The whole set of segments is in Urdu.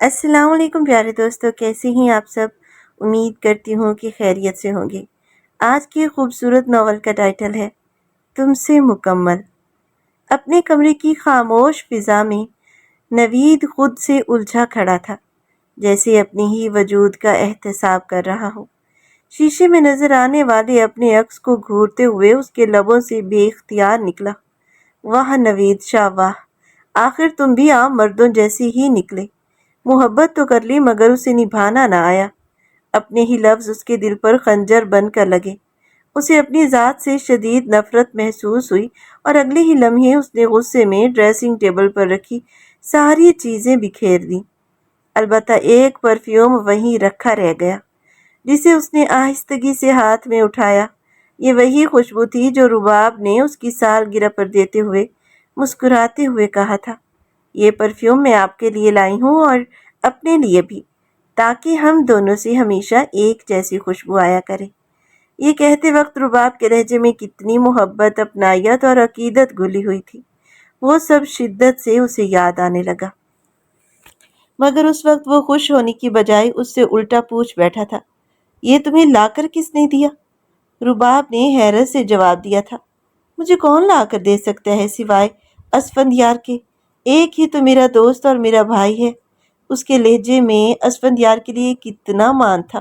السلام علیکم پیارے دوستوں، کیسے ہیں آپ سب؟ امید کرتی ہوں کہ خیریت سے ہوں گے۔ آج کی خوبصورت ناول کا ٹائٹل ہے تم سے مکمل۔ اپنے کمرے کی خاموش فضا میں نوید خود سے الجھا کھڑا تھا، جیسے اپنے ہی وجود کا احتساب کر رہا ہو۔ شیشے میں نظر آنے والے اپنے عکس کو گھورتے ہوئے اس کے لبوں سے بے اختیار نکلا، واہ نوید شاہ واہ، آخر تم بھی عام مردوں جیسے ہی نکلے۔ محبت تو کر لی مگر اسے نبھانا نہ آیا۔ اپنے ہی لفظ اس کے دل پر خنجر بن کر لگے۔ اسے اپنی ذات سے شدید نفرت محسوس ہوئی اور اگلے ہی لمحے اس نے غصے میں ڈریسنگ ٹیبل پر رکھی ساری چیزیں بکھیر دیں۔ البتہ ایک پرفیوم وہیں رکھا رہ گیا، جسے اس نے آہستگی سے ہاتھ میں اٹھایا۔ یہ وہی خوشبو تھی جو رباب نے اس کی سالگرہ پر دیتے ہوئے مسکراتے ہوئے کہا تھا، یہ پرفیوم میں آپ کے لیے لائی ہوں اور اپنے لیے بھی، تاکہ ہم دونوں سے ہمیشہ ایک جیسی خوشبو آیا کرے۔ یہ کہتے وقت رباب کے لہجے میں کتنی محبت، اپنائیت اور عقیدت گھلی ہوئی تھی، وہ سب شدت سے اسے یاد آنے لگا۔ مگر اس وقت وہ خوش ہونے کی بجائے اس سے الٹا پوچھ بیٹھا تھا، یہ تمہیں لا کر کس نے دیا؟ رباب نے حیرت سے جواب دیا تھا، مجھے کون لا کر دے سکتا ہے سوائے اسفندیار کے؟ ایک ہی تو میرا دوست اور میرا بھائی ہے۔ اس کے لہجے میں اسفندیار کے لیے کتنا مان تھا،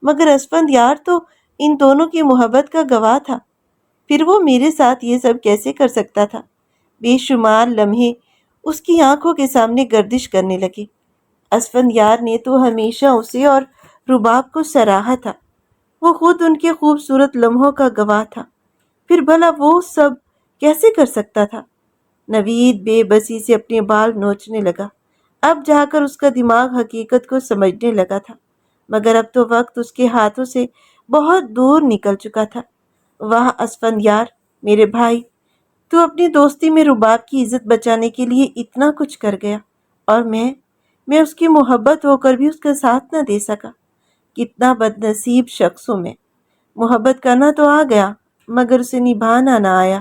مگر اسفندیار تو ان دونوں کی محبت کا گواہ تھا، پھر وہ میرے ساتھ یہ سب کیسے کر سکتا تھا؟ بے شمار لمحے اس کی آنکھوں کے سامنے گردش کرنے لگے۔ اسفندیار نے تو ہمیشہ اسے اور رباب کو سراہا تھا، وہ خود ان کے خوبصورت لمحوں کا گواہ تھا، پھر بھلا وہ سب کیسے کر سکتا تھا؟ نوید بے بسی سے اپنے بال نوچنے لگا۔ اب جا کر اس کا دماغ حقیقت کو سمجھنے لگا تھا، مگر اب تو وقت اس کے ہاتھوں سے بہت دور نکل چکا تھا۔ واہ اسفندیار، میرے بھائی، تو اپنی دوستی میں رباب کی عزت بچانے کے لیے اتنا کچھ کر گیا، اور میں اس کی محبت ہو کر بھی اس کا ساتھ نہ دے سکا۔ کتنا بد نصیب شخص ہوں میں۔ محبت کرنا تو آ گیا مگر اسے نبھانا نہ آیا۔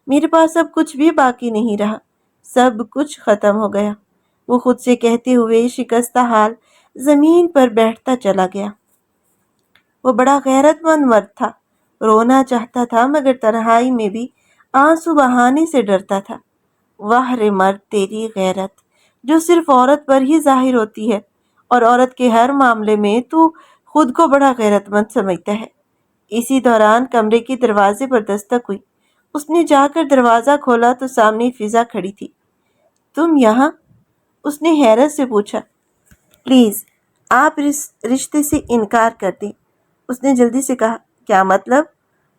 میرے پاس اب کچھ بھی باقی نہیں رہا، سب کچھ ختم ہو گیا، وہ خود سے کہتے ہوئے شکستہ حال زمین پر بیٹھتا چلا گیا۔ وہ بڑا غیرت مند مرد تھا، رونا چاہتا تھا مگر تنہائی میں بھی آنسو بہانے سے ڈرتا تھا۔ واہ رے مرد، تیری غیرت جو صرف عورت پر ہی ظاہر ہوتی ہے، اور عورت کے ہر معاملے میں تو خود کو بڑا غیرت مند سمجھتا ہے۔ اسی دوران کمرے کے دروازے پر دستک ہوئی۔ اس نے جا کر دروازہ کھولا تو سامنے فضا کھڑی تھی۔ تم یہاں؟ اس نے حیرت سے پوچھا۔ پلیز آپ رشتے سے انکار کر دیں، اس نے جلدی سے کہا۔ کیا مطلب؟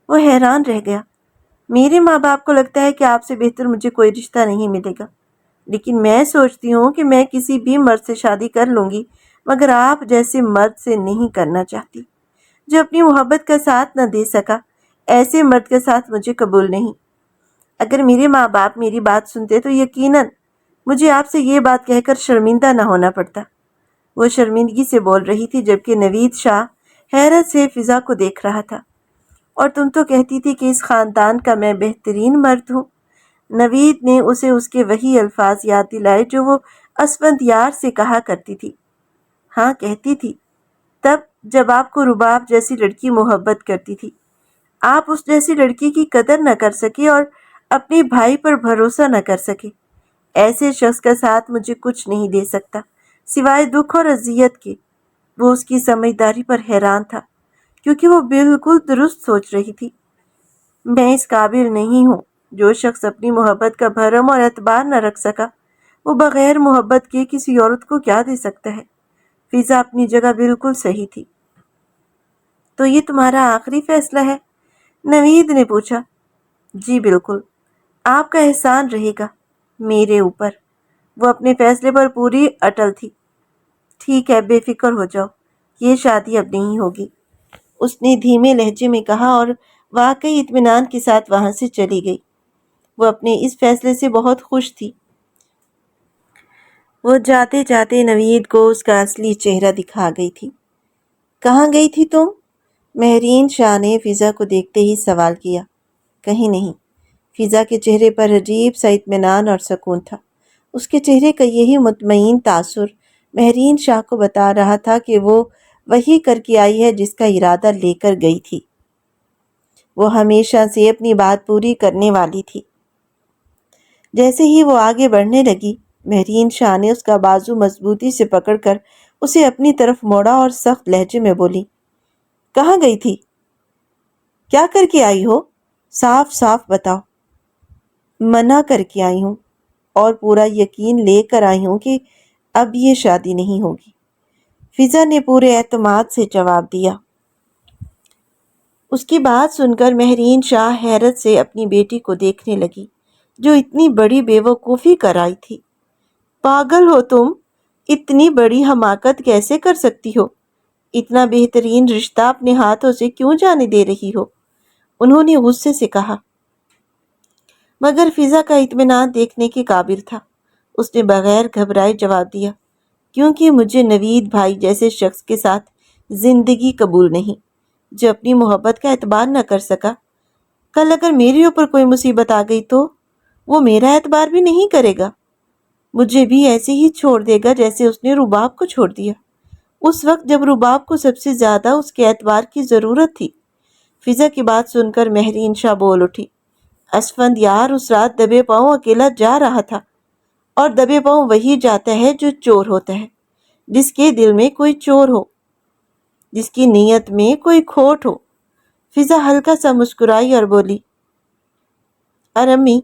وہ حیران رہ گیا۔ میرے ماں باپ کو لگتا ہے کہ آپ سے بہتر مجھے کوئی رشتہ نہیں ملے گا، لیکن میں سوچتی ہوں کہ میں کسی بھی مرد سے شادی کر لوں گی، مگر آپ جیسے مرد سے نہیں کرنا چاہتی، جو اپنی محبت کا ساتھ نہ دے سکا۔ ایسے مرد کا ساتھ مجھے قبول نہیں۔ اگر میرے ماں باپ میری بات سنتے تو یقیناً مجھے آپ سے یہ بات کہہ کر شرمندہ نہ ہونا پڑتا۔ وہ شرمندگی سے بول رہی تھی جبکہ نوید شاہ حیرت سے فضا کو دیکھ رہا تھا۔ اور تم تو کہتی تھی کہ اس خاندان کا میں بہترین مرد ہوں۔ نوید نے اسے اس کے وہی الفاظ یاد دلائے جو وہ اسفندیار سے کہا کرتی تھی۔ ہاں کہتی تھی، تب جب آپ کو رباب جیسی لڑکی محبت کرتی تھی۔ آپ اس جیسی لڑکی کی قدر نہ کر سکے اور اپنے بھائی پر بھروسہ نہ کر سکے۔ ایسے شخص کا ساتھ مجھے کچھ نہیں دے سکتا سوائے دکھ اور اذیت کے۔ وہ اس کی سمجھداری پر حیران تھا، کیونکہ وہ بالکل درست سوچ رہی تھی۔ میں اس قابل نہیں ہوں۔ جو شخص اپنی محبت کا بھرم اور اعتبار نہ رکھ سکا، وہ بغیر محبت کے کسی عورت کو کیا دے سکتا ہے؟ فضا اپنی جگہ بالکل صحیح تھی۔ تو یہ تمہارا آخری فیصلہ ہے؟ نوید نے پوچھا۔ جی بالکل، آپ کا احسان رہے گا میرے اوپر۔ وہ اپنے فیصلے پر پوری اٹل تھی۔ ٹھیک ہے، بے فکر ہو جاؤ، یہ شادی اب نہیں ہوگی، اس نے دھیمے لہجے میں کہا اور واقعی اطمینان کے ساتھ وہاں سے چلی گئی۔ وہ اپنے اس فیصلے سے بہت خوش تھی۔ وہ جاتے جاتے نوید کو اس کا اصلی چہرہ دکھا گئی تھی۔ کہاں گئی تھی تم؟ مہرین شاہ نے فضا کو دیکھتے ہی سوال کیا۔ کہیں نہیں۔ فضا کے چہرے پر عجیب سا اطمینان اور سکون تھا۔ اس کے چہرے کا یہی مطمئن تاثر مہرین شاہ کو بتا رہا تھا کہ وہ وہی کر کے آئی ہے جس کا ارادہ لے کر گئی تھی۔ وہ ہمیشہ سے اپنی بات پوری کرنے والی تھی۔ جیسے ہی وہ آگے بڑھنے لگی، مہرین شاہ نے اس کا بازو مضبوطی سے پکڑ کر اسے اپنی طرف موڑا اور سخت لہجے میں بولی، کہاں گئی تھی؟ کیا کر کے آئی ہو؟ صاف صاف بتاؤ۔ منع کر کے آئی ہوں اور پورا یقین لے کر آئی ہوں کہ اب یہ شادی نہیں ہوگی، فضا نے پورے اعتماد سے جواب دیا۔ اس کی بات سن کر مہرین شاہ حیرت سے اپنی بیٹی کو دیکھنے لگی جو اتنی بڑی بے وقوفی کر آئی تھی۔ پاگل ہو تم، اتنی بڑی حماقت کیسے کر سکتی ہو؟ اتنا بہترین رشتہ اپنے ہاتھوں سے کیوں جانے دے رہی ہو؟ انہوں نے غصے سے کہا، مگر فضا کا اطمینان دیکھنے کے قابل تھا۔ اس نے بغیر گھبرائے جواب دیا، کیونکہ مجھے نوید بھائی جیسے شخص کے ساتھ زندگی قبول نہیں جو اپنی محبت کا اعتبار نہ کر سکا۔ کل اگر میرے اوپر کوئی مصیبت آ گئی تو وہ میرا اعتبار بھی نہیں کرے گا، مجھے بھی ایسے ہی چھوڑ دے گا جیسے اس نے رباب کو چھوڑ دیا، اس وقت جب رباب کو سب سے زیادہ اس کے اعتبار کی ضرورت تھی۔ فضا کی بات سن کر مہرین شاہ بول اٹھی، اسفند یار اس رات دبے پاؤں اکیلا جا رہا تھا، اور دبے پاؤں وہی جاتا ہے جو چور ہوتا ہے، جس کے دل میں کوئی چور ہو، جس کی نیت میں کوئی کھوٹ ہو۔ فضا ہلکا سا مسکرائی اور بولی، اور امی،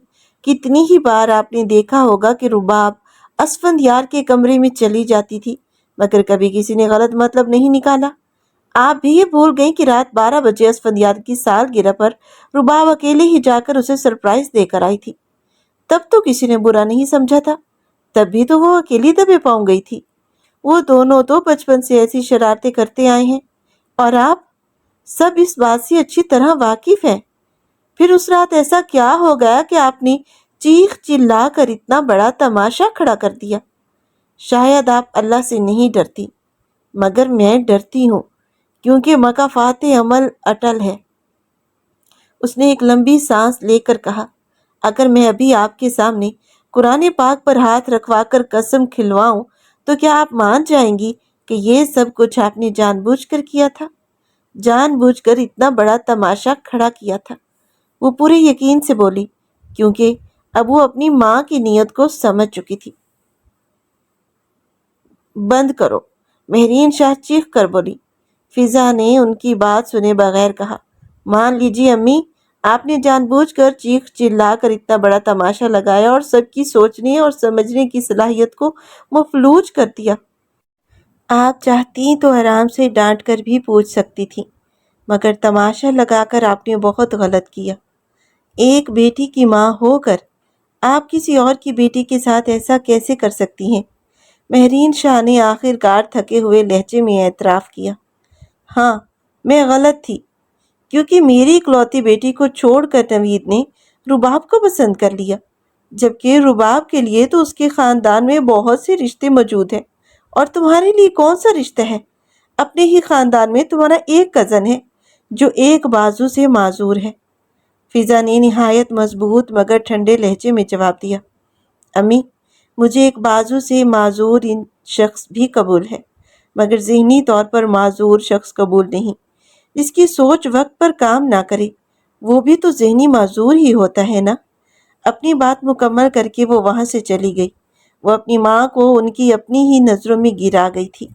کتنی ہی بار آپ نے دیکھا ہوگا کہ رباب اسفند یار کے کمرے میں چلی جاتی تھی، مگر کبھی کسی نے غلط مطلب نہیں نکالا۔ آپ بھی یہ بھول گئی کہ رات 12 بجے اسفند یار کی سالگرہ پر رباب اکیلے ہی جا کر اسے سرپرائز دے کر آئی تھی، تب تو کسی نے برا نہیں سمجھا تھا، تب بھی تو وہ اکیلی دبے پاؤں گئی تھی۔ وہ دونوں تو بچپن سے ایسی شرارتیں کرتے آئے ہیں، اور آپ سب اس بات سے اچھی طرح واقف ہیں۔ پھر اس رات ایسا کیا ہو گیا کہ آپ نے چیخ چلا کر اتنا بڑا تماشا کھڑا کر دیا؟ شاید آپ اللہ سے نہیں ڈرتی، مگر میں ڈرتی ہوں، کیونکہ مکافات عمل اٹل ہے۔ اس نے ایک لمبی سانس لے کر کہا، اگر میں ابھی آپ کے سامنے قرآن پاک پر ہاتھ رکھوا کر قسم کھلواؤں تو کیا آپ مان جائیں گی کہ یہ سب کچھ آپ نے جان بوجھ کر کیا تھا؟ جان بوجھ کر اتنا بڑا تماشا کھڑا کیا تھا؟ وہ پورے یقین سے بولی، کیونکہ اب وہ اپنی ماں کی نیت کو سمجھ چکی تھی۔ بند کرو، مہرین شاہ چیخ کر بولی۔ فضا نے ان کی بات سنے بغیر کہا، مان لیجیے امی، آپ نے جان بوجھ کر چیخ چلا کر اتنا بڑا تماشا لگایا اور سب کی سوچنے اور سمجھنے کی صلاحیت کو مفلوج کر دیا۔ آپ چاہتی تو آرام سے ڈانٹ کر بھی پوچھ سکتی تھی، مگر تماشا لگا کر آپ نے بہت غلط کیا۔ ایک بیٹی کی ماں ہو کر آپ کسی اور کی بیٹی کے ساتھ ایسا کیسے کر سکتی ہیں؟ مہرین شاہ نے آخر کار تھکے ہوئے لہجے میں اعتراف کیا، ہاں میں غلط تھی، کیونکہ میری اکلوتی بیٹی کو چھوڑ کر نوید نے رباب کو پسند کر لیا، جبکہ رباب کے لیے تو اس کے خاندان میں بہت سے رشتے موجود ہیں، اور تمہارے لیے کون سا رشتہ ہے؟ اپنے ہی خاندان میں تمہارا ایک کزن ہے جو ایک بازو سے معذور ہے۔ فضا نے نہایت مضبوط مگر ٹھنڈے لہجے میں جواب دیا، امی، مجھے ایک بازو سے معذور ان شخص بھی قبول ہے، مگر ذہنی طور پر معذور شخص قبول نہیں۔ جس کی سوچ وقت پر کام نہ کرے وہ بھی تو ذہنی معذور ہی ہوتا ہے نا۔ اپنی بات مکمل کر کے وہ وہاں سے چلی گئی۔ وہ اپنی ماں کو ان کی اپنی ہی نظروں میں گرا گئی تھی۔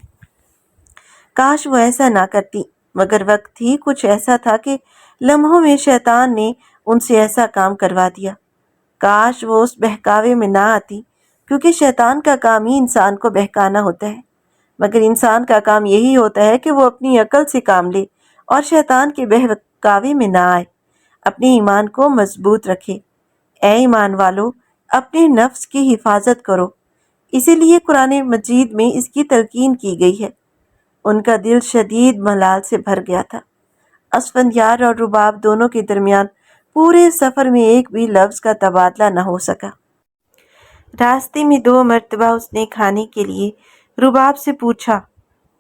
کاش وہ ایسا نہ کرتی، مگر وقت ہی کچھ ایسا تھا کہ لمحوں میں شیطان نے ان سے ایسا کام کروا دیا۔ کاش وہ اس بہکاوے میں نہ آتی، کیونکہ شیطان کا کام ہی انسان کو بہکانا ہوتا ہے، مگر انسان کا کام یہی ہوتا ہے کہ وہ اپنی عقل سے کام لے اور شیطان کے بہکاوے میں نہ آئے، اپنے ایمان کو مضبوط رکھے۔ اے ایمان والو، اپنے نفس کی حفاظت کرو، اسی لیے قرآن مجید میں اس کی تلقین کی گئی ہے۔ ان کا دل شدید ملال سے بھر گیا تھا۔ اسفندیار اور رباب دونوں کے درمیان پورے سفر میں ایک بھی لفظ کا تبادلہ نہ ہو سکا۔ راستے میں 2 مرتبہ اس نے کھانے کے لیے رباب سے پوچھا،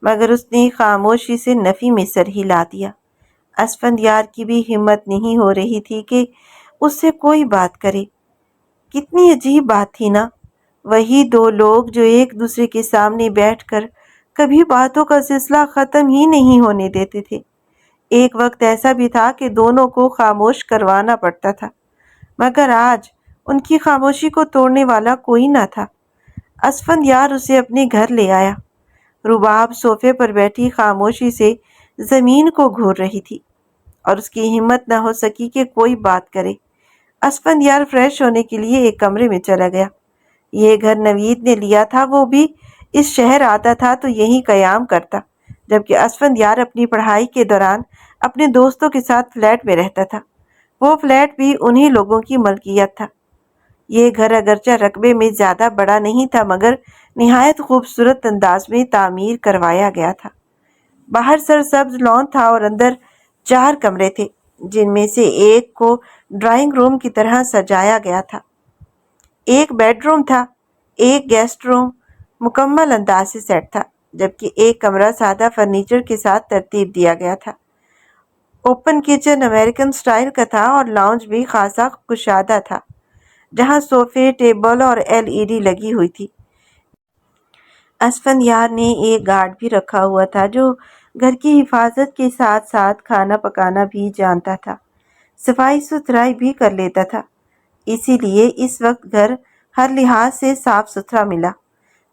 مگر اس نے خاموشی سے نفی میں سر ہلا دیا۔ اسفندیار کی بھی ہمت نہیں ہو رہی تھی کہ اس سے کوئی بات کرے۔ کتنی عجیب بات تھی نا، وہی دو لوگ جو ایک دوسرے کے سامنے بیٹھ کر کبھی باتوں کا سلسلہ ختم ہی نہیں ہونے دیتے تھے۔ ایک وقت ایسا بھی تھا کہ دونوں کو خاموش کروانا پڑتا تھا، مگر آج ان کی خاموشی کو توڑنے والا کوئی نہ تھا۔ اسفندیار اسے اپنے گھر لے آیا۔ رباب صوفے پر بیٹھی خاموشی سے زمین کو گھور رہی تھی اور اس کی ہمت نہ ہو سکی کہ کوئی بات کرے۔ اسفندیار فریش ہونے کے لیے ایک کمرے میں چلا گیا۔ یہ گھر نوید نے لیا تھا، وہ بھی اس شہر آتا تھا تو یہیں قیام کرتا، جبکہ اسفندیار اپنی پڑھائی کے دوران اپنے دوستوں کے ساتھ فلیٹ میں رہتا تھا۔ وہ فلیٹ بھی انہی لوگوں کی ملکیت تھا۔ یہ گھر اگرچہ رقبے میں زیادہ بڑا نہیں تھا مگر نہایت خوبصورت انداز میں تعمیر کروایا گیا تھا۔ باہر سرسبز لان تھا اور اندر 4 کمرے تھے، جن میں سے ایک کو ڈرائنگ روم کی طرح سجایا گیا تھا۔ ایک بیڈ روم تھا، ایک گیسٹ روم مکمل انداز سے سیٹ تھا، جبکہ ایک کمرہ سادہ فرنیچر کے ساتھ ترتیب دیا گیا تھا۔ اوپن کچن امریکن سٹائل کا تھا اور لاؤنج بھی خاصا کشادہ تھا، جہاں صوفے، ٹیبل اور LED لگی ہوئی تھی۔ اسفندیار نے ایک گارڈ بھی رکھا ہوا تھا جو گھر کی حفاظت کے ساتھ ساتھ کھانا پکانا بھی جانتا تھا، صفائی ستھرائی بھی کر لیتا تھا۔ اسی لیے اس وقت گھر ہر لحاظ سے صاف ستھرا ملا۔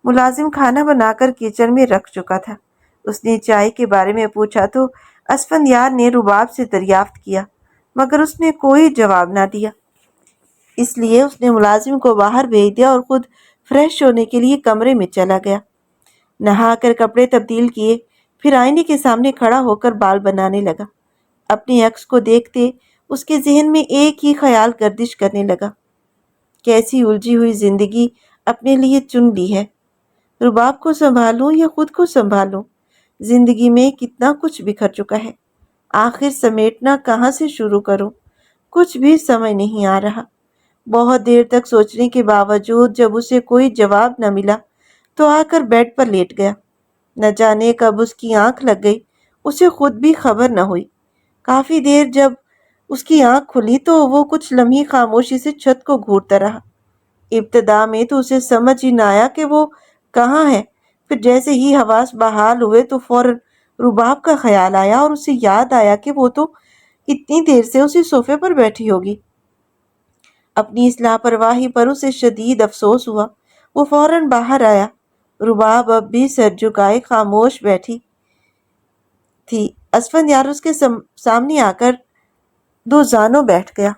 ملازم کھانا بنا کر کچن میں رکھ چکا تھا۔ اس نے چائے کے بارے میں پوچھا تو اسفندیار نے رباب سے دریافت کیا، مگر اس نے کوئی جواب نہ دیا۔ اس لیے اس نے ملازم کو باہر بھیج دیا اور خود فریش ہونے کے لیے کمرے میں چلا گیا۔ نہا کر کپڑے تبدیل کیے، پھر آئینے کے سامنے کھڑا ہو کر بال بنانے لگا۔ اپنے عکس کو دیکھتے اس کے ذہن میں ایک ہی خیال گردش کرنے لگا، کیسی الجھی ہوئی زندگی اپنے لیے چن لی ہے۔ رباب کو سنبھالوں یا خود کو سنبھالوں؟ زندگی میں کتنا کچھ بکھر چکا ہے، آخر سمیٹنا کہاں سے شروع کروں؟ کچھ بھی سمجھ نہیں آ رہا۔ بہت دیر تک سوچنے کے باوجود جب اسے کوئی جواب نہ ملا تو آ کر بیڈ پر لیٹ گیا۔ نہ جانے کب اس کی آنکھ لگ گئی، اسے خود بھی خبر نہ ہوئی۔ کافی دیر جب اس کی آنکھ کھلی تو وہ کچھ لمحے خاموشی سے چھت کو گھورتا رہا۔ ابتدا میں تو اسے سمجھ ہی نہ آیا کہ وہ کہاں ہے، پھر جیسے ہی حواس بحال ہوئے تو فوراً رباب کا خیال آیا اور اسے یاد آیا کہ وہ تو اتنی دیر سے اسی صوفے پر بیٹھی ہوگی۔ اپنی اس لاپرواہی پر اسے شدید افسوس ہوا۔ وہ فوراً باہر آیا۔ رباب اب بھی سر جھکائے خاموش بیٹھی تھی۔ اسفندیار اس کے سامنے آ کر 2 زانوں بیٹھ گیا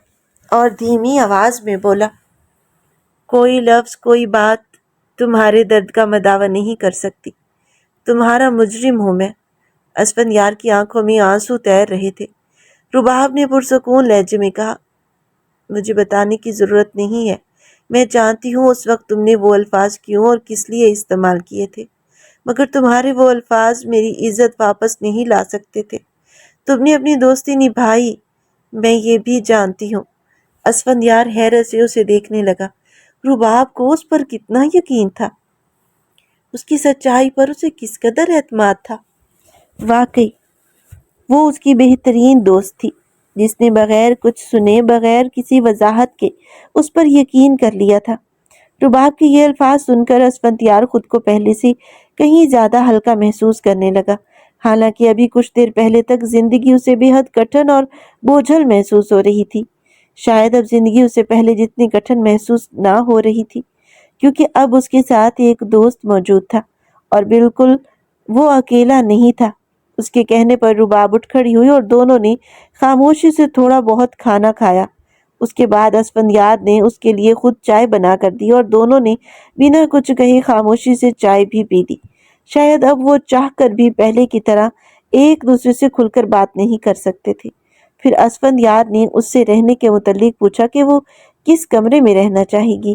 اور دھیمی آواز میں بولا، کوئی لفظ، کوئی بات تمہارے درد کا مداوع نہیں کر سکتی۔ تمہارا مجرم ہوں میں۔ اسفندیار کی آنکھوں میں آنسو تیر رہے تھے۔ رباب نے پرسکون لہجے میں کہا، مجھے بتانے کی ضرورت نہیں ہے، میں جانتی ہوں اس وقت تم نے وہ الفاظ کیوں اور کس لیے استعمال کیے تھے، مگر تمہارے وہ الفاظ میری عزت واپس نہیں لا سکتے تھے۔ تم نے اپنی دوستی نبھائی، میں یہ بھی جانتی ہوں۔ اسفندیار حیرت سے اسے دیکھنے لگا۔ رباب کو اس پر کتنا یقین تھا، اس کی سچائی پر اسے کس قدر اعتماد تھا۔ واقعی وہ اس کی بہترین دوست تھی، جس نے بغیر کچھ سنے، بغیر کسی وضاحت کے اس پر یقین کر لیا تھا۔ رباب کے یہ الفاظ سن کر اسفندیار خود کو پہلے سے کہیں زیادہ ہلکا محسوس کرنے لگا، حالانکہ ابھی کچھ دیر پہلے تک زندگی اسے بے حد کٹھن اور بوجھل محسوس ہو رہی تھی۔ شاید اب زندگی اسے پہلے جتنی کٹھن محسوس نہ ہو رہی تھی، کیونکہ اب اس کے ساتھ ایک دوست موجود تھا اور بالکل وہ اکیلا نہیں تھا۔ اس کے کہنے پر رباب اٹھ کھڑی ہوئی اور دونوں نے خاموشی سے تھوڑا بہت کھانا کھایا۔ اس کے بعد اسفندیار نے اس کے لیے خود چائے بنا کر دی اور دونوں نے بنا کچھ کہے خاموشی سے چائے بھی پی لی۔ شاید اب وہ چاہ کر بھی پہلے کی طرح ایک دوسرے سے کھل کر بات نہیں کر سکتے تھے۔ پھر اسفندیار نے اس سے رہنے کے متعلق پوچھا کہ وہ کس کمرے میں رہنا چاہے گی۔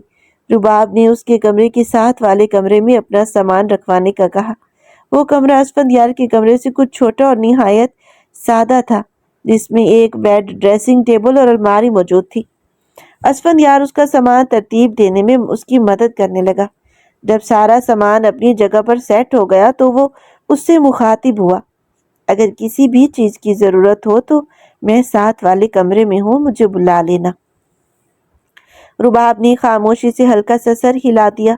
رباب نے اس کے کمرے کے ساتھ والے کمرے میں اپنا سامان رکھوانے کا کہا۔ وہ کمرہ اسفندیار کے کمرے سے کچھ چھوٹا اور نہایت سادہ تھا، جس میں ایک بیڈ، ڈریسنگ ٹیبل اور الماری موجود تھی۔ اسفندیار اس کا سامان ترتیب دینے میں اس کی مدد کرنے لگا۔ جب سارا سامان اپنی جگہ پر سیٹ ہو گیا تو وہ اس سے مخاطب ہوا، اگر کسی بھی چیز کی ضرورت ہو تو میں ساتھ والے کمرے میں ہوں، مجھے بلا لینا۔ رباب نے خاموشی سے ہلکا سا سر ہلا دیا۔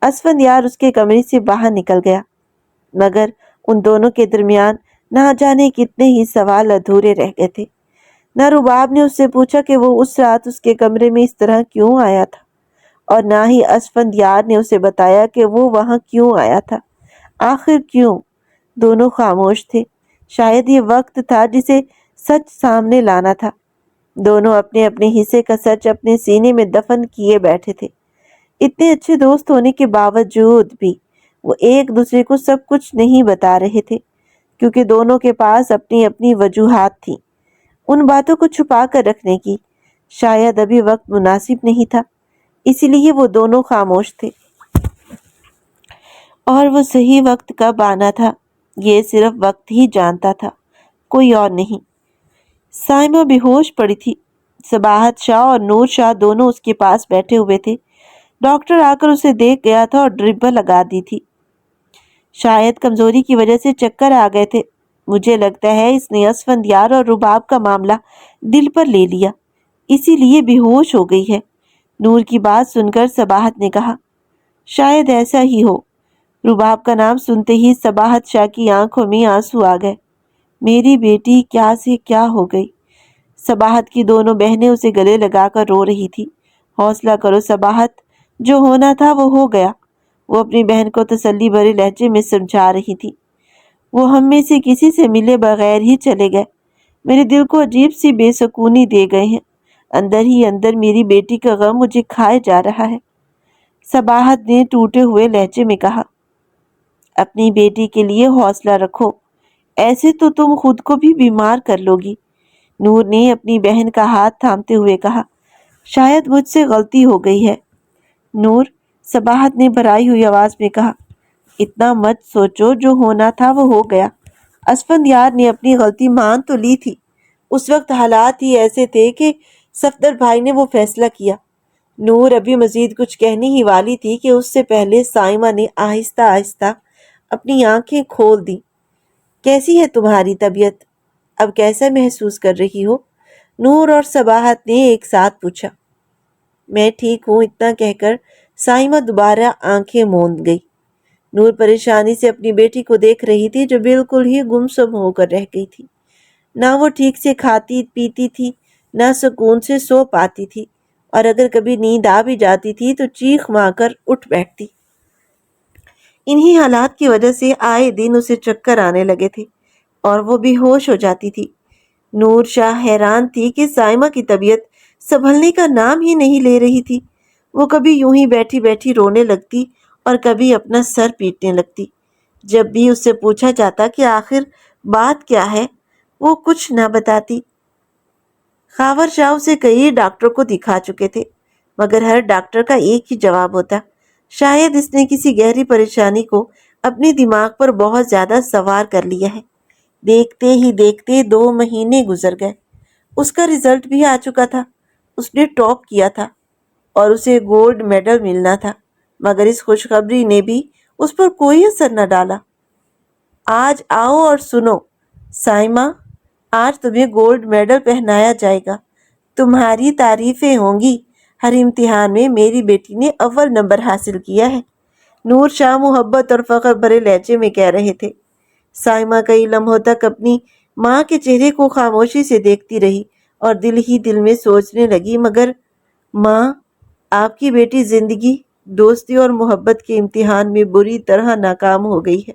اسفندیار اس کے کمرے سے باہر نکل گیا، مگر ان دونوں کے درمیان نہ جانے کتنے ہی سوال ادھورے رہ گئے تھے۔ نہ رباب نے اس سے پوچھا کہ وہ اس رات اس کے کمرے میں اس طرح کیوں آیا تھا، اور نہ ہی اسفندیار نے اسے بتایا کہ وہ وہاں کیوں آیا تھا۔ آخر کیوں؟ دونوں خاموش تھے۔ شاید یہ وقت تھا جسے سچ سامنے لانا تھا۔ دونوں اپنے اپنے حصے کا سچ اپنے سینے میں دفن کیے بیٹھے تھے۔ اتنے اچھے دوست ہونے کے باوجود بھی وہ ایک دوسرے کو سب کچھ نہیں بتا رہے تھے، کیونکہ دونوں کے پاس اپنی اپنی وجوہات تھیں ان باتوں کو چھپا کر رکھنے کی۔ شاید ابھی وقت مناسب نہیں تھا، اسی لیے وہ دونوں خاموش تھے۔ اور وہ صحیح وقت کب آنا تھا یہ صرف وقت ہی جانتا تھا، کوئی اور نہیں۔ سائمہ بے ہوش پڑی تھی۔ صباحت شاہ اور نور شاہ دونوں اس کے پاس بیٹھے ہوئے تھے۔ ڈاکٹر آ کر اسے دیکھ گیا تھا اور ڈرپ لگا دی تھی۔ شاید کمزوری کی وجہ سے چکر آ گئے تھے۔ مجھے لگتا ہے اس نے اسفندیار اور رباب کا معاملہ دل پر لے لیا، اسی لیے بے ہوش ہو گئی ہے۔ نور کی بات سن کر صباحت نے کہا، شاید ایسا ہی ہو۔ رباب کا نام سنتے ہی صباحت شاہ کی آنکھوں میں آنسو آ گئے۔ میری بیٹی کیا سے کیا ہو گئی؟ صباحت کی دونوں بہنیں اسے گلے لگا کر رو رہی تھی۔ حوصلہ کرو صباحت، جو ہونا تھا وہ ہو گیا، وہ اپنی بہن کو تسلی بھرے لہجے میں سمجھا رہی تھی۔ وہ ہم میں سے کسی سے ملے بغیر ہی چلے گئے۔ میرے دل کو عجیب سی بے سکونی دے گئے ہیں۔ اندر ہی اندر میری بیٹی کا غم مجھے کھائے جا رہا ہے۔ صباحت نے ٹوٹے ہوئے لہجے میں کہا، اپنی بیٹی کے لیے حوصلہ رکھو، ایسے تو تم خود کو بھی بیمار کر لو گی۔ نور نے اپنی بہن کا ہاتھ تھامتے ہوئے کہا، شاید مجھ سے غلطی ہو گئی ہے۔ نور، صباحت نے بھرائی ہوئی آواز میں کہا، اتنا مت سوچو، جو ہونا تھا وہ ہو گیا۔ اسفندیار نے اپنی غلطی مان تو لی تھی، اس وقت حالات ہی ایسے تھے کہ صفدر بھائی نے وہ فیصلہ کیا۔ نور ابھی مزید کچھ کہنے ہی والی تھی کہ اس سے پہلے سائمہ نے آہستہ آہستہ اپنی آنکھیں کھول دی۔ کیسی ہے تمہاری طبیعت؟ اب کیسا محسوس کر رہی ہو؟ نور اور صباحت نے ایک ساتھ پوچھا۔ میں ٹھیک ہوں، اتنا کہہ کر سائمہ دوبارہ آنکھیں موند گئی۔ نور پریشانی سے اپنی بیٹی کو دیکھ رہی تھی جو بالکل ہی گمسم ہو کر رہ گئی تھی۔ نہ وہ ٹھیک سے کھاتی پیتی تھی، نہ سکون سے سو پاتی تھی، اور اگر کبھی نیند آ بھی جاتی تھی تو چیخ مار کر اٹھ بیٹھتی۔ انہی حالات کی وجہ سے آئے دن اسے چکر آنے لگے تھے اور وہ بے ہوش ہو جاتی تھی۔ نور شاہ حیران تھی کہ سائمہ کی طبیعت سنبھلنے کا نام ہی نہیں لے رہی تھی۔ وہ کبھی یوں ہی بیٹھی بیٹھی رونے لگتی اور کبھی اپنا سر پیٹنے لگتی۔ جب بھی اس سے پوچھا جاتا کہ آخر بات کیا ہے، وہ کچھ نہ بتاتی۔ خاور شاہ اسے کئی ڈاکٹر کو دکھا چکے تھے، مگر ہر ڈاکٹر کا ایک ہی جواب ہوتا، شاید اس نے کسی گہری پریشانی کو اپنے دماغ پر بہت زیادہ سوار کر لیا ہے۔ دیکھتے ہی دیکھتے 2 مہینے گزر گئے۔ اس کا رزلٹ بھی آ چکا تھا۔ اس نے ٹاپ کیا تھا اور اسے گولڈ میڈل ملنا تھا، مگر اس خوشخبری نے بھی اس پر کوئی اثر نہ ڈالا۔ آج آؤ اور سنو سائمہ، آج تمہیں گولڈ میڈل پہنایا جائے گا، تمہاری تعریفیں ہوں گی۔ ہر امتحان میں میری بیٹی نے اول نمبر حاصل کیا ہے، نور شاہ محبت اور فخر بھرے لہجے میں کہہ رہے تھے۔ سائمہ کئی لمحوں تک اپنی ماں کے چہرے کو خاموشی سے دیکھتی رہی اور دل ہی دل میں سوچنے لگی، مگر ماں، آپ کی بیٹی زندگی، دوستی اور محبت کے امتحان میں بری طرح ناکام ہو گئی ہے۔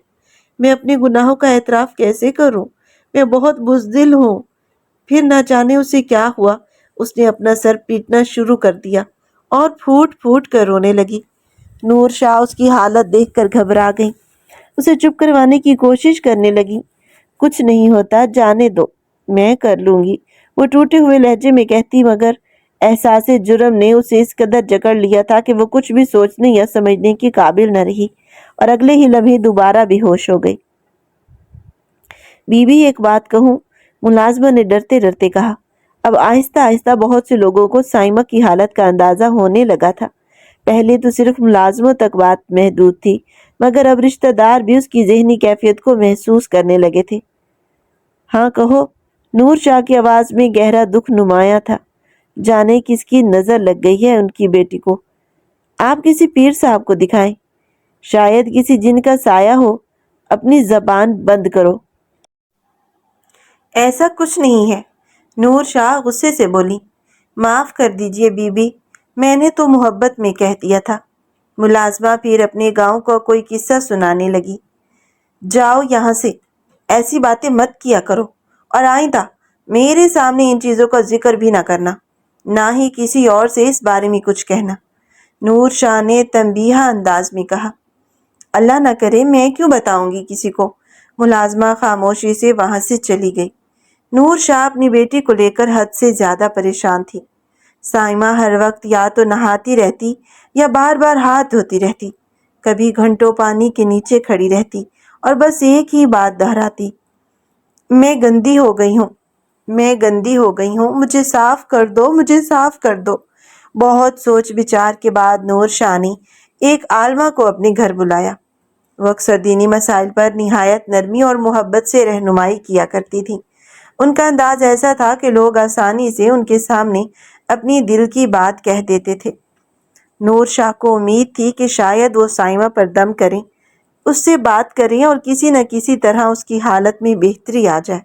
میں اپنے گناہوں کا اعتراف کیسے کروں؟ میں بہت بزدل ہوں۔ پھر نہ جانے اسے کیا ہوا، اس نے اپنا سر پیٹنا شروع کر دیا اور پھوٹ پھوٹ کر رونے لگی۔ نور شاہ اس کی حالت دیکھ کر گھبرا گئی، اسے چپ کروانے کی کوشش کرنے لگی۔ کچھ نہیں ہوتا، جانے دو، میں کر لوں گی، وہ ٹوٹے ہوئے لہجے میں کہتی، مگر احساس جرم نے اسے اس قدر جکڑ لیا تھا کہ وہ کچھ بھی سوچنے یا سمجھنے کی قابل نہ رہی اور اگلے ہی لمحے دوبارہ بے ہوش ہو گئی۔ بی بی، ایک بات کہوں؟ ملازمہ نے ڈرتے ڈرتے کہا۔ اب آہستہ آہستہ بہت سے لوگوں کو سائمہ کی حالت کا اندازہ ہونے لگا تھا۔ پہلے تو صرف ملازموں تک بات محدود تھی، مگر اب رشتہ دار بھی اس کی ذہنی کیفیت کو محسوس کرنے لگے تھے۔ ہاں کہو، نور شاہ کی آواز میں گہرا دکھ نمایاں تھا۔ جانے کس کی نظر لگ گئی ہے ان کی بیٹی کو۔ آپ کسی پیر صاحب کو دکھائیں، شاید کسی جن کا سایہ ہو۔ اپنی زبان بند کرو۔ ایسا کچھ نہیں ہے، نور شاہ غصے سے بولی۔ معاف کر دیجئے بی بی، میں نے تو محبت میں کہہ دیا تھا۔ ملازمہ پھر اپنے گاؤں کا کوئی قصہ سنانے لگی۔ جاؤ یہاں سے، ایسی باتیں مت کیا کرو، اور آئندہ میرے سامنے ان چیزوں کا ذکر بھی نہ کرنا، نہ ہی کسی اور سے اس بارے میں کچھ کہنا۔ نور شاہ نے تنبیہہ انداز میں کہا۔ اللہ نہ کرے، میں کیوں بتاؤں گی کسی کو؟ ملازمہ خاموشی سے وہاں سے چلی گئی۔ نور شاہ اپنی بیٹی کو لے کر حد سے زیادہ پریشان تھی۔ سائمہ ہر وقت یا تو نہاتی رہتی یا بار بار ہاتھ دھوتی رہتی، کبھی گھنٹوں پانی کے نیچے کھڑی رہتی اور بس ایک ہی بات دہراتی، میں گندی ہو گئی ہوں، میں گندی ہو گئی ہوں، مجھے صاف کر دو، مجھے صاف کر دو۔ بہت سوچ بچار کے بعد نور شاہ نے ایک عالمہ کو اپنے گھر بلایا۔ وہ اکثر دینی مسائل پر نہایت نرمی اور محبت سے رہنمائی کیا کرتی تھی۔ ان کا انداز ایسا تھا کہ لوگ آسانی سے ان کے سامنے اپنی دل کی بات کہہ دیتے تھے۔ نور شاہ کو امید تھی کہ شاید وہ سائمہ پر دم کریں، اس سے بات کریں اور کسی نہ کسی طرح اس کی حالت میں بہتری آ جائے،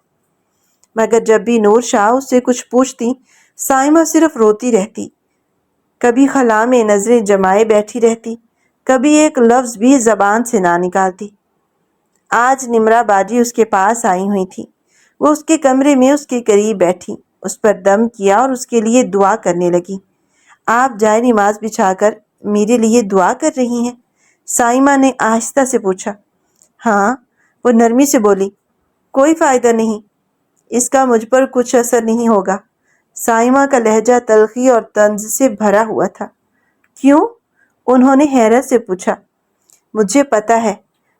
مگر جب بھی نور شاہ اس سے کچھ پوچھتی، سائمہ صرف روتی رہتی، کبھی خلا میں نظریں جمائے بیٹھی رہتی، کبھی ایک لفظ بھی زبان سے نہ نکالتی۔ آج نمرہ باجی اس کے پاس آئی ہوئی تھی۔ وہ اس کے کمرے میں اس کے قریب بیٹھی، اس پر دم کیا اور اس کے لیے دعا کرنے لگی۔ آپ جائے نماز بچھا کر میرے لیے دعا کر رہی ہیں؟ سائمہ نے آہستہ سے پوچھا۔ ہاں، وہ نرمی سے بولی۔ کوئی فائدہ نہیں، اس کا مجھ پر کچھ اثر نہیں ہوگا۔ سائمہ کا لہجہ تلخی اور طنز سے بھرا ہوا تھا۔ کیوں؟ انہوں نے حیرت سے پوچھا۔ مجھے پتا ہے،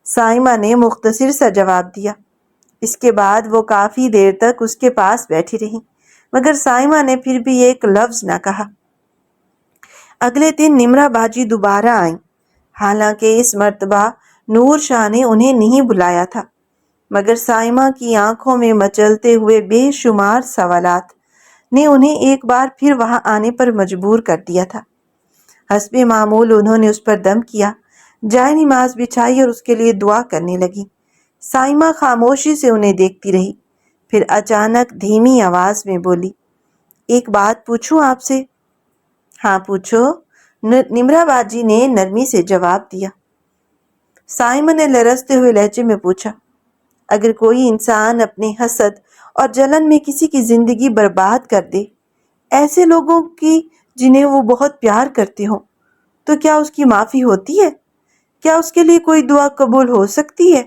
سائمہ نے مختصر سا جواب دیا۔ اس کے بعد وہ کافی دیر تک اس کے پاس بیٹھی رہی، مگر سائمہ نے پھر بھی ایک لفظ نہ کہا۔ اگلے دن نمرہ باجی دوبارہ آئیں، حالانکہ اس مرتبہ نور شاہ نے انہیں نہیں بلایا تھا، مگر سائمہ کی آنکھوں میں مچلتے ہوئے بے شمار سوالات نے انہیں ایک بار پھر وہاں آنے پر مجبور کر دیا تھا۔ حسب معمول انہوں نے اس پر دم کیا، جائے نماز بچھائی اور اس کے لیے دعا کرنے لگی۔ سائمہ خاموشی سے انہیں دیکھتی رہی، پھر اچانک دھیمی آواز میں بولی۔ ایک بات پوچھوں آپ سے؟ ہاں پوچھو، نمرہ باجی نے نرمی سے جواب دیا۔ سائمہ نے لرزتے ہوئے لہجے میں پوچھا۔ اگر کوئی انسان اپنے حسد اور جلن میں کسی کی زندگی برباد کر دے، ایسے لوگوں کی جنہیں وہ بہت پیار کرتے ہوں، تو کیا اس کی معافی ہوتی ہے؟ کیا اس کے لیے کوئی دعا قبول ہو سکتی ہے؟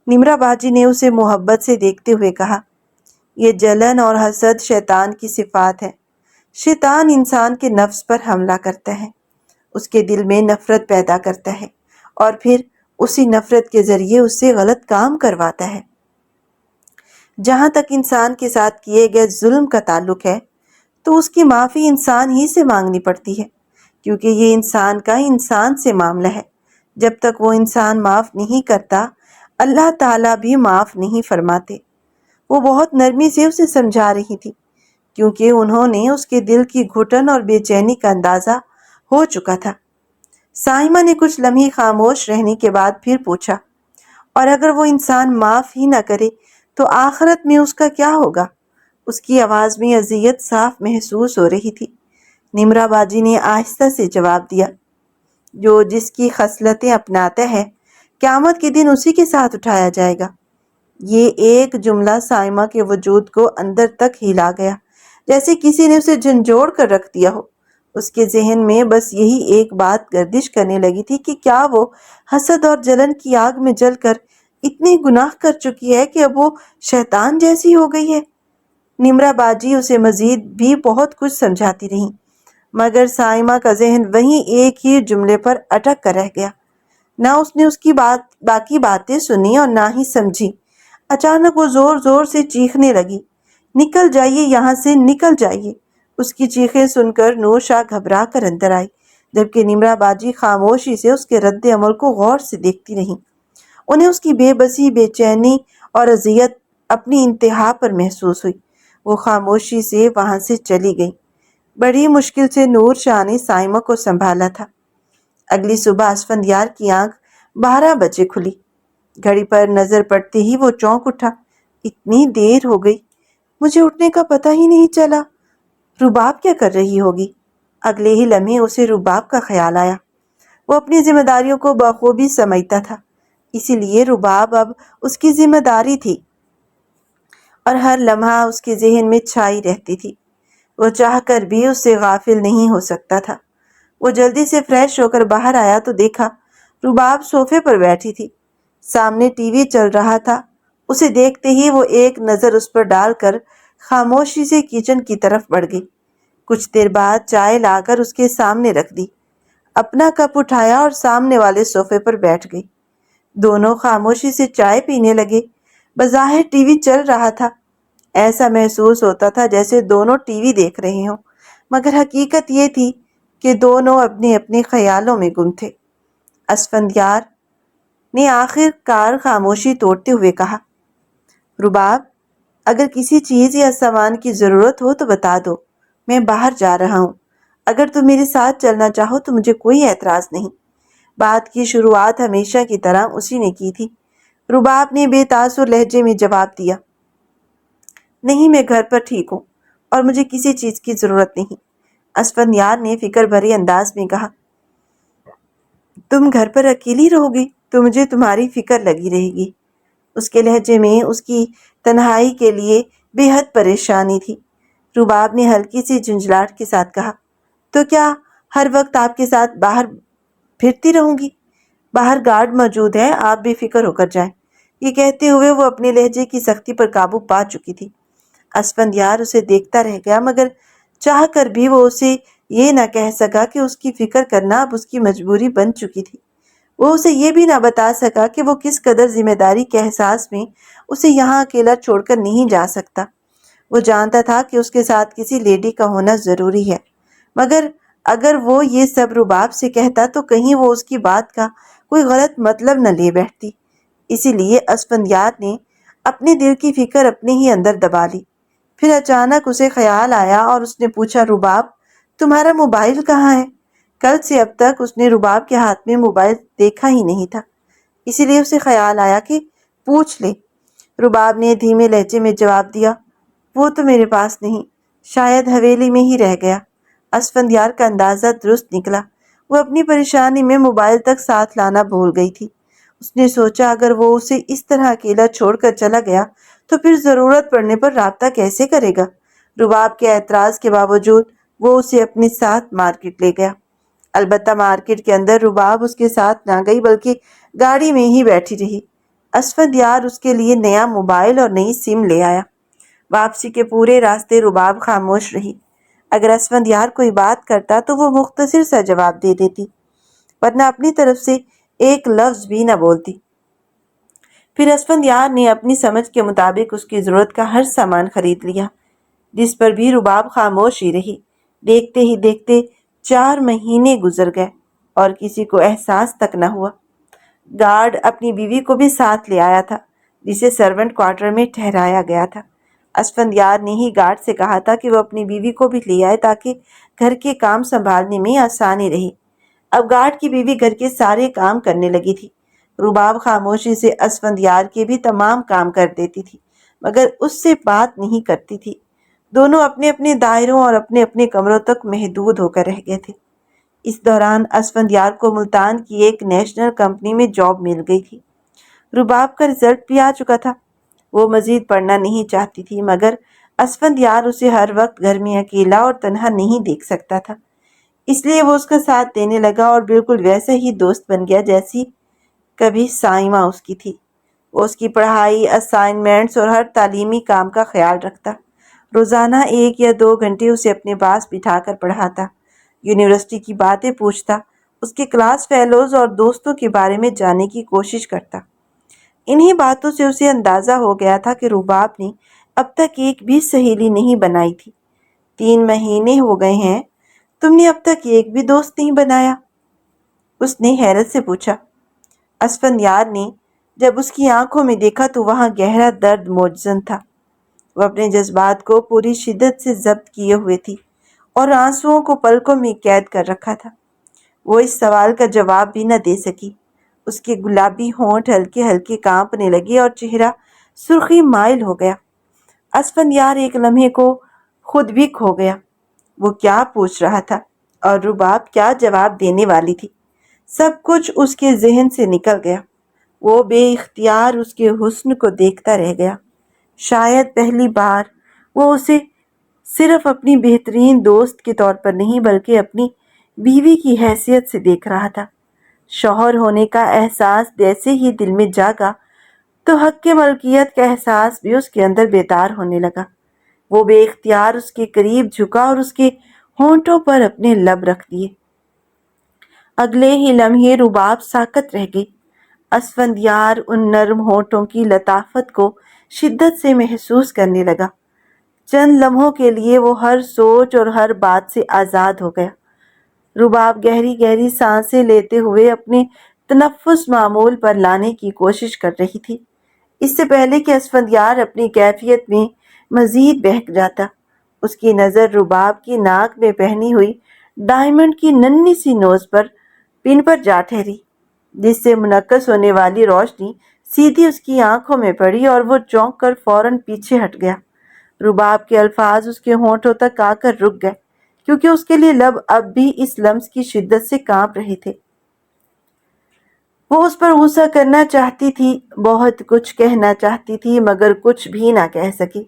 نمرہ باجی نے اسے محبت سے دیکھتے ہوئے کہا۔ یہ جلن اور حسد شیطان کی صفات ہے۔ شیطان انسان کے نفس پر حملہ کرتا ہے، اس کے دل میں نفرت پیدا کرتا ہے، اور پھر اسی نفرت کے ذریعے اس سے غلط کام کرواتا ہے۔ جہاں تک انسان کے ساتھ کیے گئے ظلم کا تعلق ہے، تو اس کی معافی انسان ہی سے مانگنی پڑتی ہے، کیونکہ یہ انسان کا انسان سے معاملہ ہے۔ جب تک وہ انسان معاف نہیں کرتا، اللہ تعالیٰ بھی معاف نہیں فرماتے۔ وہ بہت نرمی سے اسے سمجھا رہی تھی، کیونکہ انہوں نے اس کے دل کی گھٹن اور بے چینی کا اندازہ ہو چکا تھا۔ سائمہ نے کچھ لمحے خاموش رہنے کے بعد پھر پوچھا، اور اگر وہ انسان معاف ہی نہ کرے تو آخرت میں اس کا کیا ہوگا؟ اس کی آواز میں اذیت صاف محسوس ہو رہی تھی۔ نمرہ باجی نے آہستہ سے جواب دیا۔ جو جس کی خصلتیں اپناتا ہے، قیامت کے دن اسی کے ساتھ اٹھایا جائے گا۔ یہ ایک جملہ سائمہ کے وجود کو اندر تک ہلا گیا، جیسے کسی نے اسے جھنجھوڑ کر رکھ دیا ہو۔ اس کے ذہن میں بس یہی ایک بات گردش کرنے لگی تھی کہ کیا وہ حسد اور جلن کی آگ میں جل کر اتنے گناہ کر چکی ہے کہ اب وہ شیطان جیسی ہو گئی ہے؟ نمرہ باجی اسے مزید بھی بہت کچھ سمجھاتی رہی، مگر سائمہ کا ذہن وہیں ایک ہی جملے پر اٹک کر رہ گیا۔ نہ اس نے اس کی باقی باتیں سنی اور نہ ہی سمجھی۔ اچانک وہ زور زور سے چیخنے لگی۔ نکل جائیے یہاں سے، نکل جائیے۔ اس کی چیخیں سن کر نور شاہ گھبرا کر اندر آئی، جبکہ نمرہ باجی خاموشی سے اس کے رد عمل کو غور سے دیکھتی رہی۔ انہیں اس کی بے بسی، بے چینی اور اذیت اپنی انتہا پر محسوس ہوئی۔ وہ خاموشی سے وہاں سے چلی گئی۔ بڑی مشکل سے نور شاہ نے سائمہ کو سنبھالا تھا۔ اگلی صبح اسفندیار کی آنکھ 12 بجے کھلی۔ گھڑی پر نظر پڑتے ہی وہ چونک اٹھا۔ اتنی دیر ہو گئی، مجھے اٹھنے کا پتہ ہی نہیں چلا۔ رباب کیا کر رہی ہوگی؟ اگلے ہی لمحے اسے رباب کا خیال آیا۔ وہ اپنی ذمہ داریوں کو بخوبی سمجھتا تھا، اسی لیے رباب اب اس کی ذمہ داری تھی اور ہر لمحہ اس کے ذہن میں چھائی رہتی تھی۔ وہ چاہ کر بھی اس سے غافل نہیں ہو سکتا تھا۔ وہ جلدی سے فریش ہو کر باہر آیا تو دیکھا رباب صوفے پر بیٹھی تھی۔ سامنے ٹی وی چل رہا تھا۔ اسے دیکھتے ہی وہ ایک نظر اس پر ڈال کر خاموشی سے کچن کی طرف بڑھ گئی۔ کچھ دیر بعد چائے لا کر اس کے سامنے رکھ دی، اپنا کپ اٹھایا اور سامنے والے صوفے پر بیٹھ گئی۔ دونوں خاموشی سے چائے پینے لگے۔ بظاہر ٹی وی چل رہا تھا، ایسا محسوس ہوتا تھا جیسے دونوں ٹی وی دیکھ رہے ہوں، مگر حقیقت یہ تھی کہ دونوں اپنے اپنے خیالوں میں گم تھے۔ اسفندیار نے آخر کار خاموشی توڑتے ہوئے کہا، رباب، اگر کسی چیز یا سامان کی ضرورت ہو تو بتا دو، میں باہر جا رہا ہوں۔ اگر تم میرے ساتھ چلنا چاہو تو مجھے کوئی اعتراض نہیں۔ بات کی شروعات ہمیشہ کی طرح اسی نے کی تھی۔ رباب نے بے تاثر لہجے میں جواب دیا، نہیں، میں گھر پر ٹھیک ہوں اور مجھے کسی چیز کی ضرورت نہیں۔ اسفندیار نے فکر بھرے انداز میں کہا، تم گھر پر اکیلی رہو گی تو مجھے تمہاری فکر لگی رہے گی۔ اس کے لہجے میں اس کی تنہائی کے لیے بے حد پریشانی تھی۔ رباب نے ہلکی سی جھنجھلاہٹ کے ساتھ کہا، تو کیا ہر وقت آپ کے ساتھ باہر پھرتی رہوں گی؟ باہر گارڈ موجود ہے، آپ بے فکر ہو کر جائیں۔ یہ کہتے ہوئے وہ اپنے لہجے کی سختی پر قابو پا چکی تھی۔ اسفندیار اسے دیکھتا رہ گیا، مگر چاہ کر بھی وہ اسے یہ نہ کہہ سکا کہ اس کی فکر کرنا اب اس کی مجبوری بن چکی تھی۔ وہ اسے یہ بھی نہ بتا سکا کہ وہ کس قدر ذمہ داری کے احساس میں اسے یہاں اکیلا چھوڑ کر نہیں جا سکتا۔ وہ جانتا تھا کہ اس کے ساتھ کسی لیڈی کا ہونا ضروری ہے، مگر اگر وہ یہ سب رباب سے کہتا تو کہیں وہ اس کی بات کا کوئی غلط مطلب نہ لے بیٹھتی۔ اسی لیے اسفندیار نے اپنے دل کی فکر اپنے ہی اندر دبا لی۔ پھر اچانک اسے خیال آیا اور اس نے پوچھا، رباب، تمہارا موبائل کہاں ہے؟ کل سے اب تک اس نے رباب کے ہاتھ میں موبائل دیکھا ہی نہیں تھا، اسی لیے اسے خیال آیا کہ پوچھ لے۔ رباب نے دھیمے لہجے میں جواب دیا، وہ تو میرے پاس نہیں، شاید حویلی میں ہی رہ گیا۔ اسفندیار کا اندازہ درست نکلا۔ وہ اپنی پریشانی میں موبائل تک ساتھ لانا بھول گئی تھی۔ اس نے سوچا اگر وہ اسے اس طرح اکیلا چھوڑ کر چلا گیا تو پھر ضرورت پڑنے پر رابطہ کیسے کرے گا؟ رباب کے اعتراض کے باوجود وہ اسے اپنے ساتھ مارکیٹ لے گیا۔ البتہ مارکیٹ کے اندر رباب اس کے ساتھ نہ گئی بلکہ گاڑی میں ہی بیٹھی رہی۔ اسفندیار اس کے لیے نیا موبائل اور نئی سم لے آیا۔ واپسی کے پورے راستے رباب خاموش رہی۔ اگر اسفندیار کوئی بات کرتا تو وہ مختصر سا جواب دے دیتی، ورنہ اپنی طرف سے ایک لفظ بھی نہ بولتی۔ پھر اسفندیار نے اپنی سمجھ کے مطابق اس کی ضرورت کا ہر سامان خرید لیا، جس پر بھی رباب خاموش ہی رہی۔ دیکھتے ہی دیکھتے 4 مہینے گزر گئے اور کسی کو احساس تک نہ ہوا۔ گارڈ اپنی بیوی کو بھی ساتھ لے آیا تھا، جسے سرونٹ کوارٹر میں ٹھہرایا گیا تھا۔ اسفندیار نے ہی گارڈ سے کہا تھا کہ وہ اپنی بیوی کو بھی لے آئے تاکہ گھر کے کام سنبھالنے میں آسانی رہی۔ اب گارڈ کی بیوی گھر کے سارے کام کرنے لگی تھی۔ رباب خاموشی سے اسفندیار کے بھی تمام کام کر دیتی تھی، مگر اس سے بات نہیں کرتی تھی۔ دونوں اپنے اپنے دائروں اور اپنے اپنے کمروں تک محدود ہو کر رہ گئے تھے۔ اس دوران اسفندیار کو ملتان کی ایک نیشنل کمپنی میں جاب مل گئی تھی۔ رباب کا رزلٹ بھی آ چکا تھا۔ وہ مزید پڑھنا نہیں چاہتی تھی، مگر اسفندیار اسے ہر وقت گھر میں اکیلا اور تنہا نہیں دیکھ سکتا تھا، اس لیے وہ اس کا ساتھ دینے لگا اور بالکل ویسا ہی دوست بن گیا جیسی کبھی سائمہ اس کی تھی۔ وہ اس کی پڑھائی، اسائنمنٹس اور ہر تعلیمی کام کا خیال رکھتا۔ روزانہ 1 یا 2 گھنٹے اسے اپنے پاس بٹھا کر پڑھاتا، یونیورسٹی کی باتیں پوچھتا، اس کے کلاس فیلوز اور دوستوں کے بارے میں جاننے کی کوشش کرتا۔ انہی باتوں سے اسے اندازہ ہو گیا تھا کہ رباب نے اب تک ایک بھی سہیلی نہیں بنائی تھی۔ 3 مہینے ہو گئے ہیں، تم نے اب تک ایک بھی دوست نہیں بنایا؟ اس نے حیرت سے پوچھا۔ اسفندیار نے جب اس کی آنکھوں میں دیکھا تو وہاں گہرا درد موجزن تھا۔ وہ اپنے جذبات کو پوری شدت سے ضبط کیے ہوئے تھی۔ اور آنسوؤں کو پلکوں میں قید کر رکھا تھا۔ وہ اس سوال کا جواب بھی نہ دے سکی۔ اس کے گلابی ہونٹ ہلکے ہلکے کانپنے لگے اور چہرہ سرخی مائل ہو گیا۔ اسفندیار ایک لمحے کو خود بھی کھو گیا۔ وہ کیا پوچھ رہا تھا اور رباب کیا جواب دینے والی تھی؟ سب کچھ اس کے ذہن سے نکل گیا۔ وہ بے اختیار اس کے حسن کو دیکھتا رہ گیا۔ شاید پہلی بار وہ اسے صرف اپنی بہترین دوست کے طور پر نہیں بلکہ اپنی بیوی کی حیثیت سے دیکھ رہا تھا۔ شوہر ہونے کا احساس جیسے ہی دل میں جاگا تو حق کے ملکیت کا احساس بھی اس کے اندر بیدار ہونے لگا۔ وہ بے اختیار اس کے قریب جھکا اور اس کے ہونٹوں پر اپنے لب رکھ دیے۔ اگلے ہی لمحے رباب ساکت رہ گئی۔ اسفندیار ان نرم ہونٹوں کی لطافت کو شدت سے محسوس کرنے لگا۔ چند لمحوں کے لیے وہ ہر سوچ اور ہر بات سے آزاد ہو گیا۔ رباب گہری گہری سانسیں لیتے ہوئے اپنے تنفس معمول پر لانے کی کوشش کر رہی تھی، اس سے پہلے کہ اسفندیار اپنی کیفیت میں مزید بہک جاتا۔ اس کی نظر رباب کی ناک میں پہنی ہوئی ڈائمنڈ کی ننھی سی نوز پر پن پر جا ٹھہری، جس سے منعکس ہونے والی روشنی سیدھی اس کی آنکھوں میں پڑی اور وہ چونک کر فوراً پیچھے ہٹ گیا۔ رباب کے الفاظ اس کے ہونٹوں تک آ کر رک گئے، کیونکہ اس کے لیے لب اب بھی اس لمس کی شدت سے کانپ رہے تھے۔ وہ اس پر غصہ کرنا چاہتی تھی، بہت کچھ کہنا چاہتی تھی، مگر کچھ بھی نہ کہہ سکی۔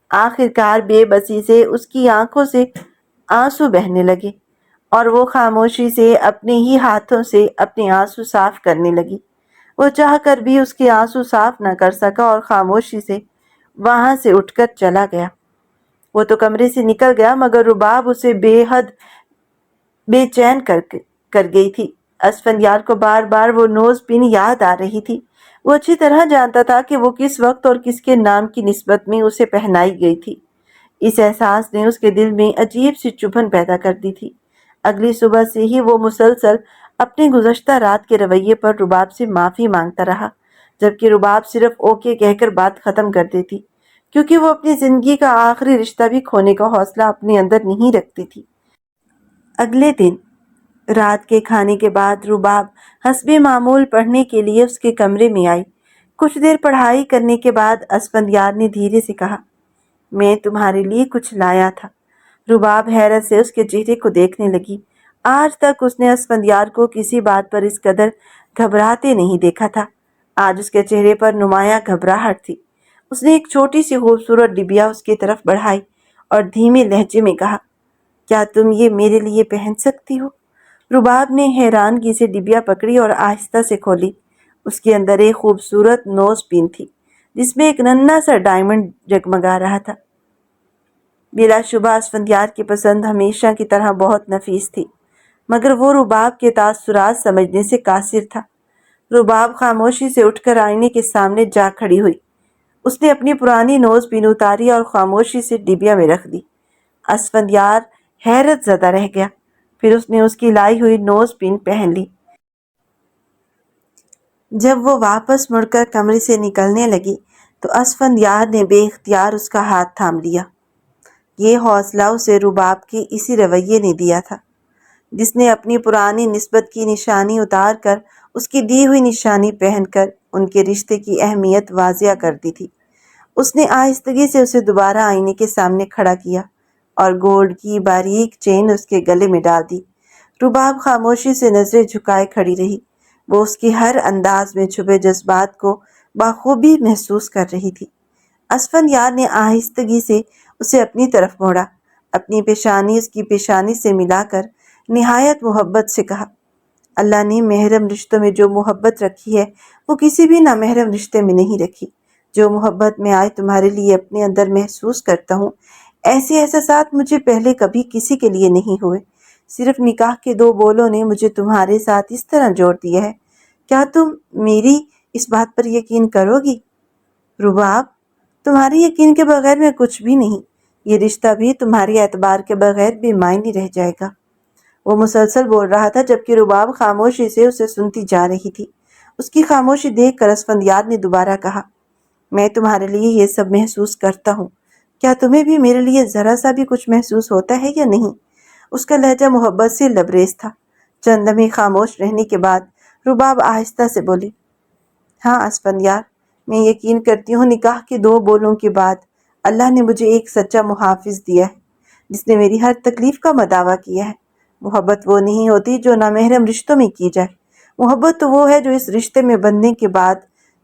آخرکار بے بسی سے اس کی آنکھوں سے آنسو بہنے لگے اور وہ خاموشی سے اپنے ہی ہاتھوں سے اپنے آنسو صاف کرنے لگی۔ وہ چاہ کر بھی اس کے آنسو صاف نہ کر سکا اور خاموشی سے وہاں سے اٹھ کر چلا گیا۔ وہ تو کمرے سے نکل گیا مگر رباب اسے بے حد بے چین کر گئی تھی۔ اسفندیار کو بار بار وہ نوز پن یاد آ رہی تھی۔ وہ اچھی طرح جانتا تھا کہ وہ کس وقت اور کس کے نام کی نسبت میں اسے پہنائی گئی تھی۔ اس احساس نے اس کے دل میں عجیب سی چبھن پیدا کر دی تھی۔ اگلی صبح سے ہی وہ مسلسل اپنے گزشتہ رات کے رویے پر رباب سے معافی مانگتا رہا، جبکہ رباب صرف اوکے کہہ کر بات ختم کر دیتی، کیونکہ وہ اپنی زندگی کا آخری رشتہ بھی کھونے کا حوصلہ اپنے اندر نہیں رکھتی تھی۔ اگلے دن رات کے کھانے کے بعد رباب حسب معمول پڑھنے کے لیے اس کے کمرے میں آئی۔ کچھ دیر پڑھائی کرنے کے بعد اسفندیار نے دھیرے سے کہا، میں تمہارے لیے کچھ لایا تھا۔ رباب حیرت سے اس کے چہرے کو دیکھنے لگی۔ آج تک اس نے اسفندیار کو کسی بات پر اس قدر گھبراتے نہیں دیکھا تھا۔ آج اس کے چہرے پر نمایاں گھبراہٹ تھی۔ اس نے ایک چھوٹی سی خوبصورت ڈبیا اس کی طرف بڑھائی اور دھیمے لہجے میں کہا، کیا تم یہ میرے لیے پہن سکتی ہو؟ رباب نے حیرانگی سے ڈبیا پکڑی اور آہستہ سے کھولی۔ اس کے اندر ایک خوبصورت نوز پن تھی، جس میں ایک ننھا سا ڈائمنڈ جگمگا رہا تھا۔ بلا شبہ اسفندیار کی پسند ہمیشہ کی طرح بہت نفیس تھی، مگر وہ رباب کے تاثرات سمجھنے سے قاصر تھا۔ رباب خاموشی سے اٹھ کر آئینے کے سامنے جا کھڑی ہوئی۔ اس نے اپنی پرانی نوز پن اتاری اور خاموشی سے ڈبیا میں رکھ دی۔ اسفندیار حیرت زدہ رہ گیا، پھر اس نے اس کی لائی ہوئی نوز پن پہن لی۔ جب وہ واپس مڑ کر کمرے سے نکلنے لگی تو اسفندیار نے بے اختیار اس کا ہاتھ تھام لیا۔ یہ حوصلہ اسے رباب کے اسی رویے نے دیا تھا، جس نے اپنی پرانی نسبت کی نشانی اتار کر اس کی دی ہوئی نشانی پہن کر ان کے رشتے کی اہمیت واضح کر دی تھی۔ اس نے آہستگی سے اسے دوبارہ آئینے کے سامنے کھڑا کیا اور گولڈ کی باریک چین اس کے گلے میں ڈال دی۔ رباب خاموشی سے نظریں جھکائے کھڑی رہی۔ وہ اس کی ہر انداز میں چھپے جذبات کو بخوبی محسوس کر رہی تھی۔ اسفندیار نے آہستگی سے اسے اپنی طرف موڑا، اپنی پیشانی اس کی پیشانی سے ملا کر نہایت محبت سے کہا، اللہ نے محرم رشتوں میں جو محبت رکھی ہے وہ کسی بھی نامحرم رشتے میں نہیں رکھی۔ جو محبت میں آج تمہارے لیے اپنے اندر محسوس کرتا ہوں، ایسے احساسات مجھے پہلے کبھی کسی کے لیے نہیں ہوئے۔ صرف نکاح کے دو بولوں نے مجھے تمہارے ساتھ اس طرح جوڑ دیا ہے۔ کیا تم میری اس بات پر یقین کرو گی؟ رباب، تمہارے یقین کے بغیر میں کچھ بھی نہیں۔ یہ رشتہ بھی تمہارے اعتبار کے بغیر بے معنی رہ جائے گا۔ وہ مسلسل بول رہا تھا جبکہ رباب خاموشی سے اسے سنتی جا رہی تھی۔ اس کی خاموشی دیکھ کر اسفندیار نے دوبارہ کہا، میں تمہارے لیے یہ سب محسوس کرتا ہوں۔ کیا تمہیں بھی میرے لیے ذرا سا بھی کچھ محسوس ہوتا ہے یا نہیں؟ اس کا لہجہ محبت سے لبریز تھا۔ چند لمحے خاموش رہنے کے بعد رباب آہستہ سے بولی، ہاں اسفندیار، میں یقین کرتی ہوں نکاح کے 2 بولوں کے بعد اللہ نے مجھے ایک سچا محافظ دیا ہے جس نے میری ہر تکلیف کا مداوع کیا ہے۔ محبت وہ نہیں ہوتی جو نامحرم رشتوں میں کی جائے، محبت تو وہ ہے جو اس رشتے میں بندھنے کے بعد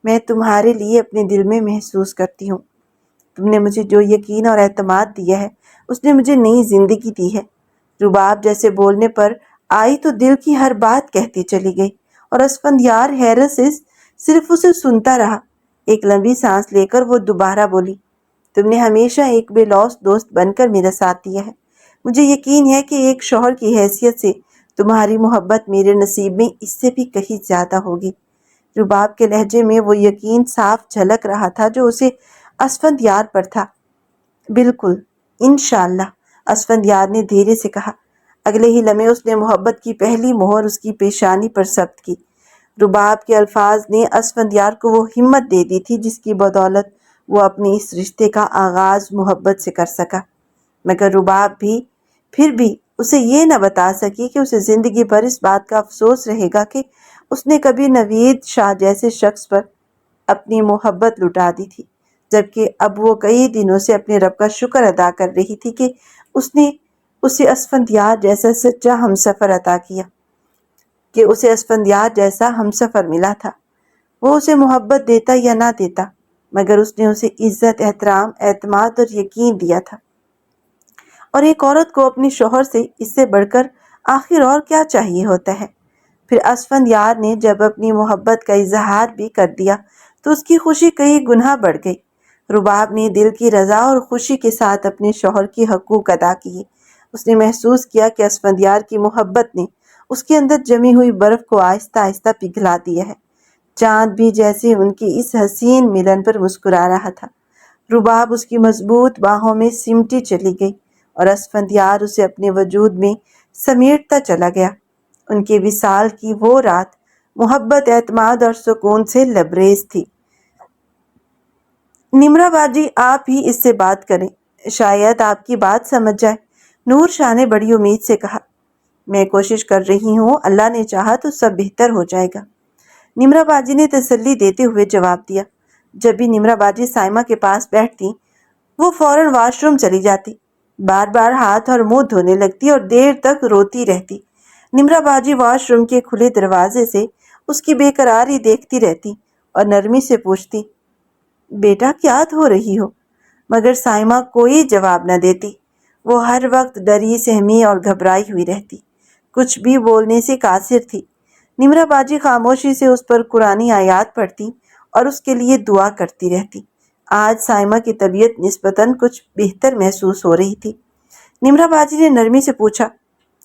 میں تمہارے لیے اپنے دل میں محسوس کرتی ہوں۔ تم نے مجھے جو یقین اور اعتماد دیا ہے اس نے مجھے نئی زندگی دی ہے۔ رباب جیسے بولنے پر آئی تو دل کی ہر بات کہتی چلی گئی اور اسفندیار حیرت سے صرف اسے سنتا رہا۔ ایک لمبی سانس لے کر وہ دوبارہ بولی، تم نے ہمیشہ ایک بے لوث دوست بن کر میرا ساتھ دیا ہے۔ مجھے یقین ہے کہ ایک شوہر کی حیثیت سے تمہاری محبت میرے نصیب میں اس سے بھی کہیں زیادہ ہوگی۔ رباب کے لہجے میں وہ یقین صاف جھلک رہا تھا جو اسے اسفندیار پر تھا۔ بالکل، انشاءاللہ، اسفندیار نے دھیرے سے کہا۔ اگلے ہی لمحے اس نے محبت کی پہلی مہر اس کی پیشانی پر ثبت کی۔ رباب کے الفاظ نے اسفندیار کو وہ ہمت دے دی تھی جس کی بدولت وہ اپنے اس رشتے کا آغاز محبت سے کر سکا، مگر رباب بھی پھر بھی اسے یہ نہ بتا سکی کہ اسے زندگی بھر اس بات کا افسوس رہے گا کہ اس نے کبھی نوید شاہ جیسے شخص پر اپنی محبت لٹا دی تھی، جبکہ اب وہ کئی دنوں سے اپنے رب کا شکر ادا کر رہی تھی کہ اس نے اسے اسفندیار جیسا سچا ہمسفر عطا کیا، کہ اسے اسفندیار جیسا ہمسفر ملا تھا۔ وہ اسے محبت دیتا یا نہ دیتا، مگر اس نے اسے عزت، احترام، اعتماد اور یقین دیا تھا۔ اور ایک عورت کو اپنے شوہر سے اس سے بڑھ کر آخر اور کیا چاہیے ہوتا ہے؟ پھر اسفندیار نے جب اپنی محبت کا اظہار بھی کر دیا تو اس کی خوشی کئی گنا بڑھ گئی۔ رباب نے دل کی رضا اور خوشی کے ساتھ اپنے شوہر کی حقوق ادا کیے۔ اس نے محسوس کیا کہ اسفندیار کی محبت نے اس کے اندر جمی ہوئی برف کو آہستہ آہستہ پگھلا دیا ہے۔ چاند بھی جیسے ان کی اس حسین ملن پر مسکرا رہا تھا۔ رباب اس کی مضبوط باہوں میں سمٹی چلی گئی اور اسفندیار اسے اپنے وجود میں سمیٹتا چلا گیا۔ ان کے وصال کی وہ رات محبت، اعتماد اور سکون سے لبریز تھی۔ نمرا باجی، آپ ہی اس سے بات کریں، شاید آپ کی بات سمجھ جائے، نور شاہ نے بڑی امید سے کہا۔ میں کوشش کر رہی ہوں، اللہ نے چاہا تو سب بہتر ہو جائے گا، نمرا باجی نے تسلی دیتے ہوئے جواب دیا۔ جب بھی نمرا باجی سائمہ کے پاس بیٹھتی وہ فوراً واش روم چلی جاتی، بار بار ہاتھ اور منہ دھونے لگتی اور دیر تک روتی رہتی۔ نمرا باجی واش روم کے کھلے دروازے سے اس کی بے قراری دیکھتی رہتی اور نرمی سے پوچھتی، بیٹا کیا دھو رہی ہو؟ مگر سائمہ کوئی جواب نہ دیتی۔ وہ ہر وقت ڈری، سہمی اور گھبرائی ہوئی رہتی، کچھ بھی بولنے سے قاصر تھی۔ نمرا باجی خاموشی سے اس پر قرآنی آیات پڑھتی اور اس کے لیے دعا کرتی رہتی۔ آج سائمہ کی طبیعت نسبتاً کچھ بہتر محسوس ہو رہی تھی۔ نمرا باجی نے نرمی سے پوچھا،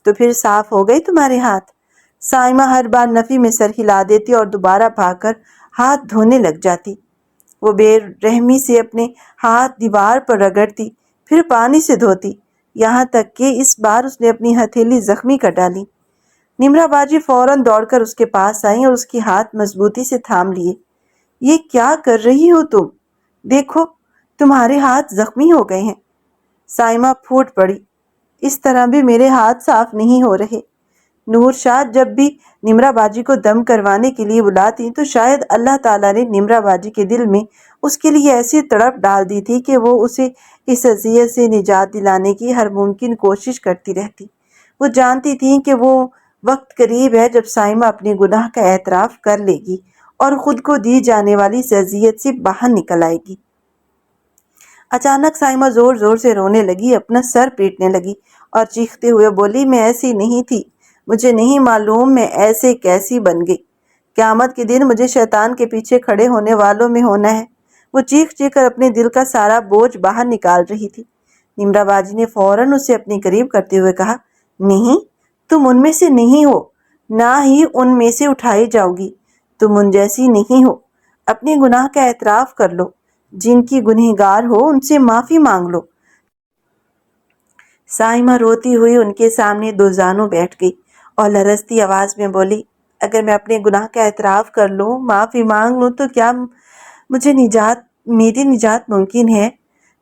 تو پھر صاف ہو گئے تمہارے ہاتھ؟ سائمہ ہر بار نفی میں سر ہلا دیتی اور دوبارہ بھاگ کر ہاتھ دھونے لگ جاتی۔ وہ بے رحمی سے اپنے ہاتھ دیوار پر رگڑتی، پھر پانی سے دھوتی، یہاں تک کہ اس بار اس نے اپنی ہتھیلی زخمی کر ڈالی۔ نمرا باجی فوراً دوڑ کر اس کے پاس آئیں اور اس کی ہاتھ مضبوطی سے تھام لیے۔ یہ کیا کر رہی ہو تم؟ دیکھو تمہارے ہاتھ زخمی ہو گئے ہیں۔ سائمہ پھوٹ پڑی، اس طرح بھی میرے ہاتھ صاف نہیں ہو رہے۔ نور شاہ جب بھی نمرا باجی کو دم کروانے کے لیے بلاتی تو شاید اللہ تعالیٰ نے نمرا باجی کے دل میں اس کے لیے ایسی تڑپ ڈال دی تھی کہ وہ اسے اس اذیت سے نجات دلانے کی ہر ممکن کوشش کرتی رہتی۔ وہ جانتی تھی کہ وہ وقت قریب ہے جب سائمہ اپنے گناہ کا اعتراف کر لے گی اور خود کو دی جانے والی اس اذیت سے باہر نکل آئے گی۔ اچانک سائمہ زور زور سے رونے لگی، اپنا سر پیٹنے لگی اور چیختے ہوئے بولی، میں ایسی نہیں تھی، مجھے نہیں معلوم میں ایسے کیسی بن گئی۔ قیامت کے دن مجھے شیطان کے پیچھے کھڑے ہونے والوں میں ہونا ہے۔ وہ چیخ چیخ کر اپنے دل کا سارا بوجھ باہر نکال رہی تھی۔ نمرا باجی نے فوراً اسے اپنے قریب کرتے ہوئے کہا، نہیں، تم ان میں سے نہیں ہو، نہ ہی ان میں سے اٹھائی جاؤ گی، تم ان جیسی نہیں ہو۔ اپنے گناہ کا اعتراف کر لو، جن کی گنہگار ہو ان سے معافی مانگ لو۔ سائمہ روتی ہوئی ان کے سامنے دو زانوں بیٹھ گئی اور لرزتی آواز میں بولی، اگر میں اپنے گناہ کا اعتراف کر لوں، معافی مانگ لوں تو کیا میری نجات ممکن ہے؟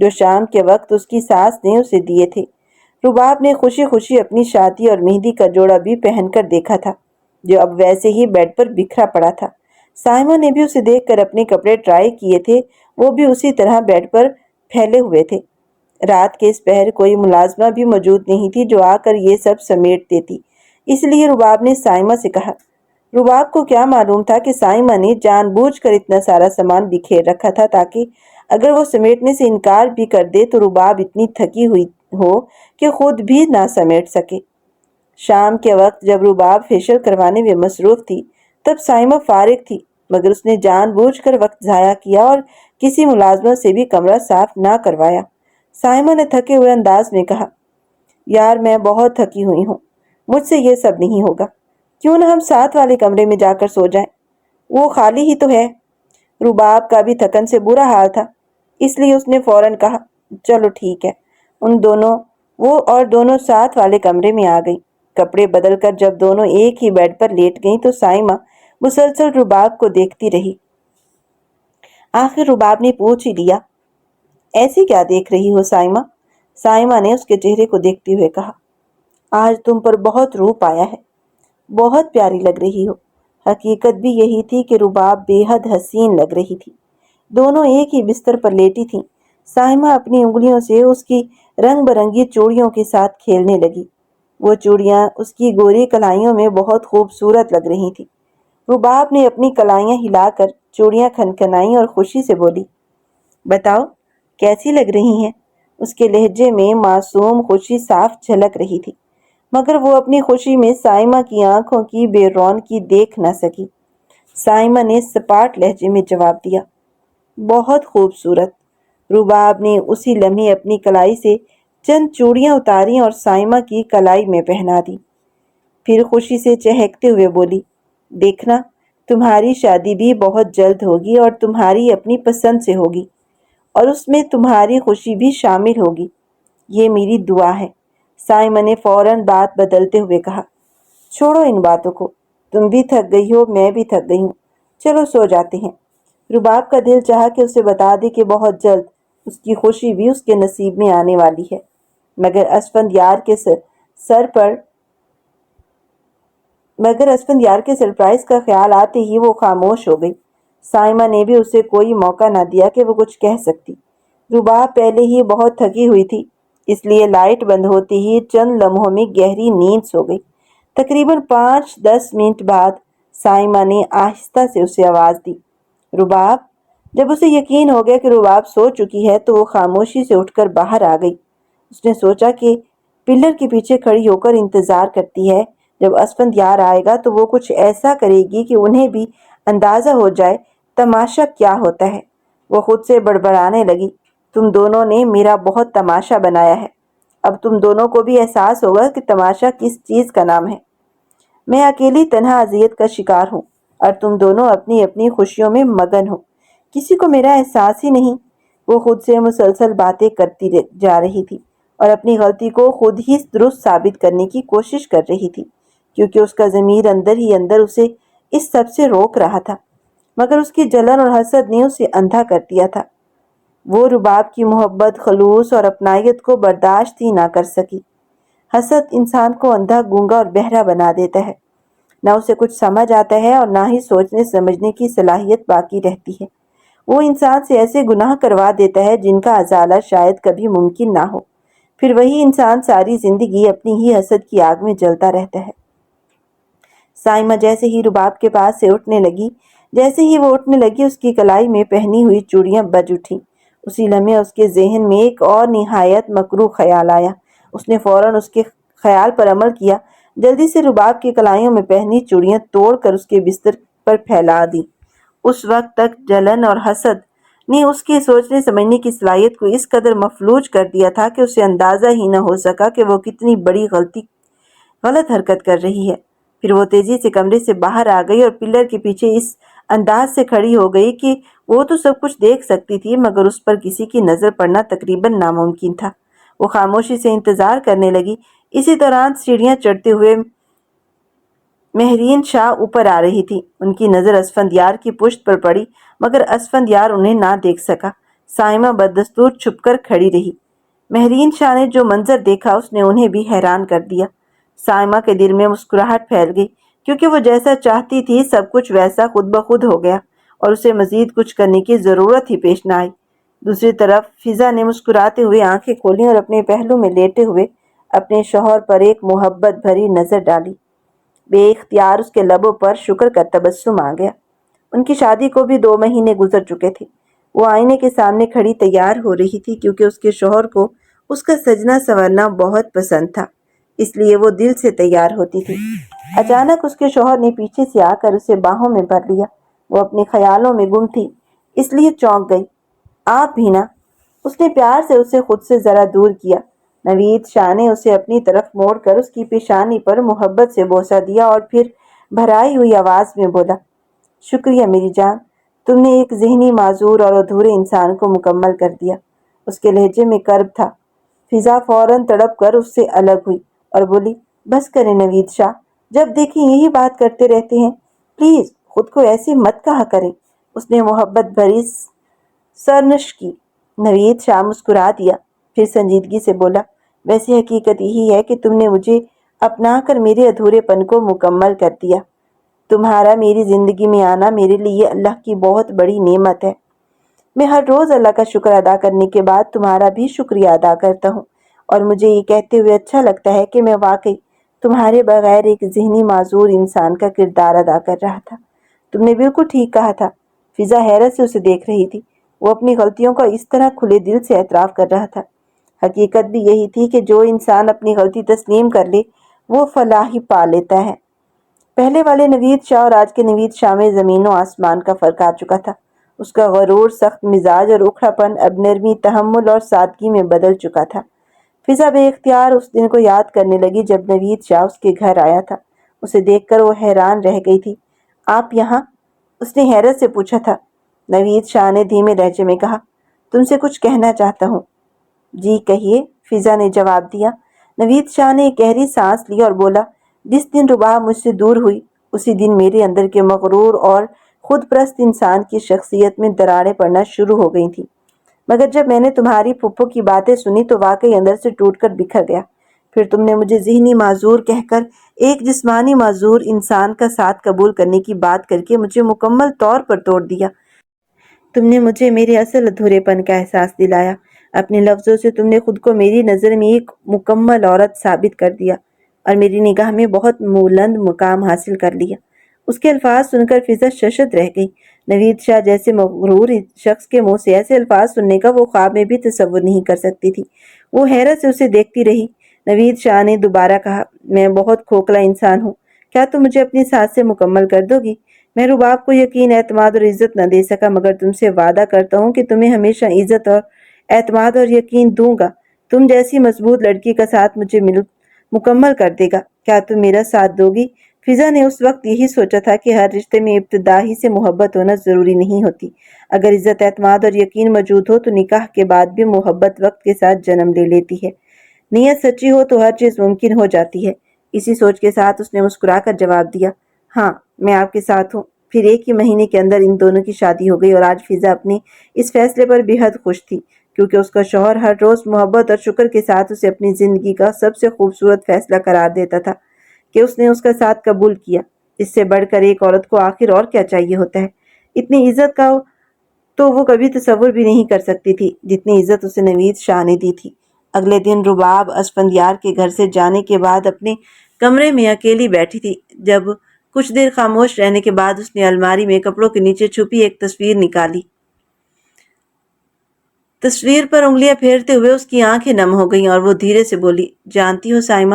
جو شام کے وقت اس کی ساس نے اسے دیے تھے۔ رباب نے خوشی خوشی اپنی شادی اور مہندی کا جوڑا بھی پہن کر دیکھا تھا، جو اب ویسے ہی بیڈ پر بکھرا پڑا تھا۔ سائمہ نے بھی اسے دیکھ کر اپنے کپڑے ٹرائی کیے تھے، وہ بھی اسی طرح بیڈ پر پھیلے ہوئے تھے۔ رات کے اس پہر کوئی ملازمہ بھی موجود نہیں تھی جو آ کر یہ سب سمیٹ دیتی، اس لیے رباب نے سائمہ سے کہا۔ رباب کو کیا معلوم تھا کہ سائمہ نے جان بوجھ کر اتنا سارا سامان بکھیر رکھا تھا تاکہ اگر وہ سمیٹنے سے انکار بھی کر دے تو رباب اتنی تھکی ہوئی ہو کہ خود بھی نہ سمیٹ سکے۔ شام کے وقت جب رباب فیشل کروانے میں مصروف تھی تب سائمہ فارغ تھی، مگر اس نے جان بوجھ کر وقت ضائع کیا اور کسی ملازمہ سے بھی کمرہ صاف نہ کروایا۔ سائمہ نے تھکے ہوئے انداز میں کہا، یار میں بہت تھکی ہوئی ہوں، مجھ سے یہ سب نہیں ہوگا، کیوں نہ ہم ساتھ والے کمرے میں جا کر سو جائیں، وہ خالی ہی تو ہے۔ رباب کا بھی تھکن سے برا حال تھا، اس لیے اس نے فوراً کہا، چلو ٹھیک ہے۔ وہ دونوں ساتھ والے کمرے میں آ گئی۔ کپڑے بدل کر جب دونوں ایک ہی بیڈ پر لیٹ گئیں تو سائمہ مسلسل رباب کو دیکھتی رہی۔ آخر رباب نے پوچھ ہی لیا، ایسی کیا دیکھ رہی ہو سائمہ؟ سائمہ نے اس کے چہرے کو دیکھتے ہوئے کہا، آج تم پر بہت روپ آیا ہے، بہت پیاری لگ رہی ہو۔ حقیقت بھی یہی تھی کہ رباب بے حد حسین لگ رہی تھی۔ دونوں ایک ہی بستر پر لیٹی تھیں۔ سائمہ اپنی انگلیوں سے اس کی رنگ برنگی چوڑیوں کے ساتھ کھیلنے لگی۔ وہ چوڑیاں اس کی گوری کلائیوں میں بہت خوبصورت لگ رہی تھیں۔ رباب نے اپنی کلائیاں ہلا کر چوڑیاں کھنکھنائیں اور خوشی سے بولی، بتاؤ کیسی لگ رہی ہیں؟ اس کے لہجے میں معصوم خوشی صاف جھلک رہی تھی، مگر وہ اپنی خوشی میں سائمہ کی آنکھوں کی بے رونقی دیکھ نہ سکی۔ سائمہ نے سپاٹ لہجے میں جواب دیا، بہت خوبصورت۔ رباب نے اسی لمحے اپنی کلائی سے چند چوڑیاں اتاری اور سائمہ کی کلائی میں پہنا دی، پھر خوشی سے چہکتے ہوئے بولی، دیکھنا تمہاری شادی بھی بہت جلد ہوگی اور تمہاری اپنی پسند سے ہوگی، اور اس میں تمہاری خوشی بھی شامل ہوگی، یہ میری دعا ہے۔ سائمہ نے فوراً بات بدلتے ہوئے کہا، چھوڑو ان باتوں کو، تم بھی تھک گئی ہو، میں بھی تھک گئی ہوں، چلو سو جاتے ہیں۔ رباب کا دل چاہا کہ اسے بتا دے کہ بہت جلد اس کی خوشی بھی اس کے نصیب میں آنے والی ہے، مگر اسفند یار کے سرپرائز کا خیال آتے ہی وہ خاموش ہو گئی۔ سائمہ نے بھی اسے کوئی موقع نہ دیا کہ وہ کچھ کہہ سکتی۔ رباب پہلے ہی بہت تھکی ہوئی تھی، اس لیے لائٹ بند ہوتے ہی چند لمحوں میں گہری نیند سو گئی۔ تقریباً 5-10 منٹ بعد سائمہ نے آہستہ سے اسے آواز دی، رباب۔ جب اسے یقین ہو گیا کہ رباب سو چکی ہے تو وہ خاموشی سے اٹھ کر باہر آ گئی۔ اس نے سوچا کہ پلر کے پیچھے کھڑی ہو کر انتظار کرتی ہے، جب اسفند یار آئے گا تو وہ کچھ ایسا کرے گی کہ انہیں بھی اندازہ ہو جائے تماشا کیا ہوتا ہے۔ وہ خود سے بڑبڑانے لگی، تم دونوں نے میرا بہت تماشا بنایا ہے، اب تم دونوں کو بھی احساس ہوگا کہ تماشا کس چیز کا نام ہے۔ میں اکیلی تنہا اذیت کا شکار ہوں اور تم دونوں اپنی اپنی خوشیوں میں مگن ہو، کسی کو میرا احساس ہی نہیں۔ وہ خود سے مسلسل باتیں کرتی جا رہی تھی اور اپنی غلطی کو خود ہی درست ثابت کرنے کی کوشش کر رہی تھی، کیونکہ اس کا ضمیر اندر ہی اندر اسے اس سب سے روک رہا تھا، مگر اس کی جلن اور حسد نے اسے اندھا کر دیا تھا۔ وہ رباب کی محبت، خلوص اور اپنائیت کو برداشت ہی نہ کر سکی۔ حسد انسان کو اندھا، گونگا اور بہرا بنا دیتا ہے، نہ اسے کچھ سمجھ آتا ہے اور نہ ہی سوچنے سمجھنے کی صلاحیت باقی رہتی ہے۔ وہ انسان سے ایسے گناہ کروا دیتا ہے جن کا ازالہ شاید کبھی ممکن نہ ہو، پھر وہی انسان ساری زندگی اپنی ہی حسد کی آگ میں جلتا رہتا ہے۔ سائمہ جیسے ہی رباب کے پاس سے اٹھنے لگی، اس کی کلائی میں پہنی ہوئی چوڑیاں بج اٹھیں۔ اسی لمحے اس کے ذہن میں ایک اور نہایت مکروہ خیال آیا۔ اس نے فوراً اس کے خیال پر عمل کیا، جلدی سے رباب کی کلائیوں میں پہنی چوڑیاں توڑ کر اس کے بستر پر پھیلا دی۔ اس وقت تک جلن اور حسد نے اس کے سوچنے سمجھنے کی صلاحیت کو اس قدر مفلوج کر دیا تھا کہ اسے اندازہ ہی نہ ہو سکا کہ وہ کتنی بڑی غلط حرکت کر رہی ہے۔ پھر وہ تیزی سے کمرے سے باہر آ گئی اور پلر کے پیچھے اس انداز سے کھڑی ہو گئی کہ وہ تو سب کچھ دیکھ سکتی تھی مگر اس پر کسی کی نظر پڑنا تقریباً ناممکن تھا۔ وہ خاموشی سے انتظار کرنے لگی۔ اسی دوران سیڑھیاں چڑھتے ہوئے مہرین شاہ اوپر آ رہی تھی۔ ان کی نظر اسفند یار کی پشت پر پڑی مگر اسفند یار انہیں نہ دیکھ سکا۔ سائمہ بددستور چھپ کر کھڑی رہی۔ مہرین شاہ نے جو منظر دیکھا اس نے انہیں بھی حیران کر دیا۔ سائمہ کے دل میں مسکراہٹ پھیل گئی کیونکہ وہ جیسا چاہتی تھی سب کچھ ویسا خود بخود ہو گیا اور اسے مزید کچھ کرنے کی ضرورت ہی پیش نہ آئی۔ دوسری طرف فضا نے مسکراتے ہوئے آنکھیں کھولیں اور اپنے پہلو میں لیٹے ہوئے اپنے شوہر پر ایک محبت بھری نظر ڈالی۔ بے اختیار اس کے لبوں پر شکر کا تبسم آ گیا۔ ان کی شادی کو بھی 2 مہینے گزر چکے تھے۔ وہ آئینے کے سامنے کھڑی تیار ہو رہی تھی کیونکہ اس کے شوہر کو اس کا سجنا سنورنا بہت پسند تھا، اس لیے وہ دل سے تیار ہوتی تھی۔ اچانک اس کے شوہر نے پیچھے سے آ کر اسے باہوں میں بھر لیا۔ وہ اپنے خیالوں میں گم تھی، اس لیے چونک گئی۔ آپ بھی نا؟ اس نے پیار سے اسے خود سے ذرا دور کیا۔ نوید شاہ نے اسے اپنی طرف موڑ کر اس کی پیشانی پر محبت سے بوسہ دیا اور پھر بھرائی ہوئی آواز میں بولا، شکریہ میری جان، تم نے ایک ذہنی معذور اور ادھورے انسان کو مکمل کر دیا۔ اس کے لہجے میں کرب تھا۔ فضا فوراً تڑپ کر اس سے الگ ہوئی اور بولی، بس کریں نوید شاہ، جب دیکھیں یہی بات کرتے رہتے ہیں، پلیز خود کو ایسے مت کہا کریں۔ اس نے محبت بھری سرزنش کی۔ نوید شاہ مسکرا دیا، پھر سنجیدگی سے بولا، ویسے حقیقت یہی ہے کہ تم نے مجھے اپنا کر میرے ادھورے پن کو مکمل کر دیا۔ تمہارا میری زندگی میں آنا میرے لیے اللہ کی بہت بڑی نعمت ہے۔ میں ہر روز اللہ کا شکر ادا کرنے کے بعد تمہارا بھی شکریہ ادا کرتا ہوں، اور مجھے یہ کہتے ہوئے اچھا لگتا ہے کہ میں واقعی تمہارے بغیر ایک ذہنی معذور انسان کا کردار ادا کر رہا تھا۔ تم نے بالکل ٹھیک کہا تھا۔ فضا حیرت سے اسے دیکھ رہی تھی۔ وہ اپنی غلطیوں کا اس طرح کھلے دل سے اعتراف کر رہا تھا۔ حقیقت بھی یہی تھی کہ جو انسان اپنی غلطی تسلیم کر لے وہ فلاح ہی پا لیتا ہے۔ پہلے والے نوید شاہ اور آج کے نوید شاہ میں زمین و آسمان کا فرق آ چکا تھا۔ اس کا غرور، سخت مزاج اور اکھڑا پن اب نرمی، تحمل اور سادگی میں بدل چکا تھا۔ فضا بے اختیار اس دن کو یاد کرنے لگی جب نوید شاہ اس کے گھر آیا تھا۔ اسے دیکھ کر وہ حیران رہ گئی تھی۔ آپ یہاں؟ اس نے حیرت سے پوچھا تھا۔ نوید شاہ نے دھیمے لہجے میں کہا، تم سے کچھ کہنا چاہتا ہوں۔ جی کہیے، فضا نے جواب دیا۔ نوید شاہ نے ایک گہری سانس لی اور بولا، جس دن رباب مجھ سے دور ہوئی اسی دن میرے اندر کے مغرور اور خود پرست انسان کی شخصیت میں دراڑیں پڑنا شروع ہو گئی تھیں، مگر جب میں نے تمہاری پھپھو کی باتیں سنی تو واقعی اندر سے ٹوٹ کر بکھر گیا۔ پھر تم نے مجھے ذہنی معذور کہہ کر ایک جسمانی معذور انسان کا ساتھ قبول کرنے کی بات کر کے مجھے مکمل طور پر توڑ دیا۔ تم نے مجھے میرے اصل ادھورے پن کا احساس دلایا۔ اپنے لفظوں سے تم نے خود کو میری نظر میں ایک مکمل عورت ثابت کر دیا اور میری نگاہ میں بہت بلند مقام حاصل کر لیا۔ اس کے الفاظ سن کر فضا ششد رہ گئی۔ نوید شاہ جیسے مغرور شخص کے منہ سے ایسے الفاظ سننے کا وہ خواب میں بھی تصور نہیں کر سکتی تھی۔ وہ حیرت سے اسے دیکھتی رہی۔ نوید شاہ نے دوبارہ کہا، میں بہت کھوکھلا انسان ہوں، کیا تم مجھے اپنی ساتھ سے مکمل کر دو گی؟ میں رباب کو یقین، اعتماد اور عزت نہ دے سکا، مگر تم سے وعدہ کرتا ہوں کہ تمہیں ہمیشہ عزت اور اعتماد اور یقین دوں گا۔ تم جیسی مضبوط لڑکی کا ساتھ مجھے مکمل کر دے گا۔ کیا تم میرا ساتھ دو گی؟ فضا نے اس وقت یہی سوچا تھا کہ ہر رشتے میں ابتدا ہی سے محبت ہونا ضروری نہیں ہوتی۔ اگر عزت، اعتماد اور یقین موجود ہو تو نکاح کے بعد بھی محبت وقت کے ساتھ جنم لے لیتی ہے۔ نیت سچی ہو تو ہر چیز ممکن ہو جاتی ہے۔ اسی سوچ کے ساتھ اس نے مسکرا کر جواب دیا، ہاں میں آپ کے ساتھ ہوں۔ پھر 1 ہی مہینے کے اندر ان دونوں کی شادی ہو گئی اور آج فضا اپنے اس فیصلے پر بے حد خوش تھی کیونکہ اس کا شوہر ہر روز محبت اور شکر کے ساتھ اسے اپنی زندگی کا سب سے خوبصورت فیصلہ قرار دیتا تھا کہ اس نے اس کا ساتھ قبول کیا۔ اس سے بڑھ کر ایک عورت کو آخر اور کیا چاہیے ہوتا ہے؟ اتنی عزت کا تو وہ کبھی تصور بھی نہیں کر سکتی تھی جتنی عزت اسے نوید شاہ نے دی تھی۔ اگلے دن رباب اسفندیار کے گھر سے جانے کے بعد اپنے کمرے میں اکیلی بیٹھی تھی۔ جب کچھ دیر خاموش رہنے کے بعد اس نے الماری میں کپڑوں کے نیچے چھپی ایک تصویر نکالی۔ تصویر پر انگلیاں پھیرتے ہوئے اس کی آنکھیں نم ہو گئیں اور وہ دھیرے سے بولی، جانتی ہو سائمہ،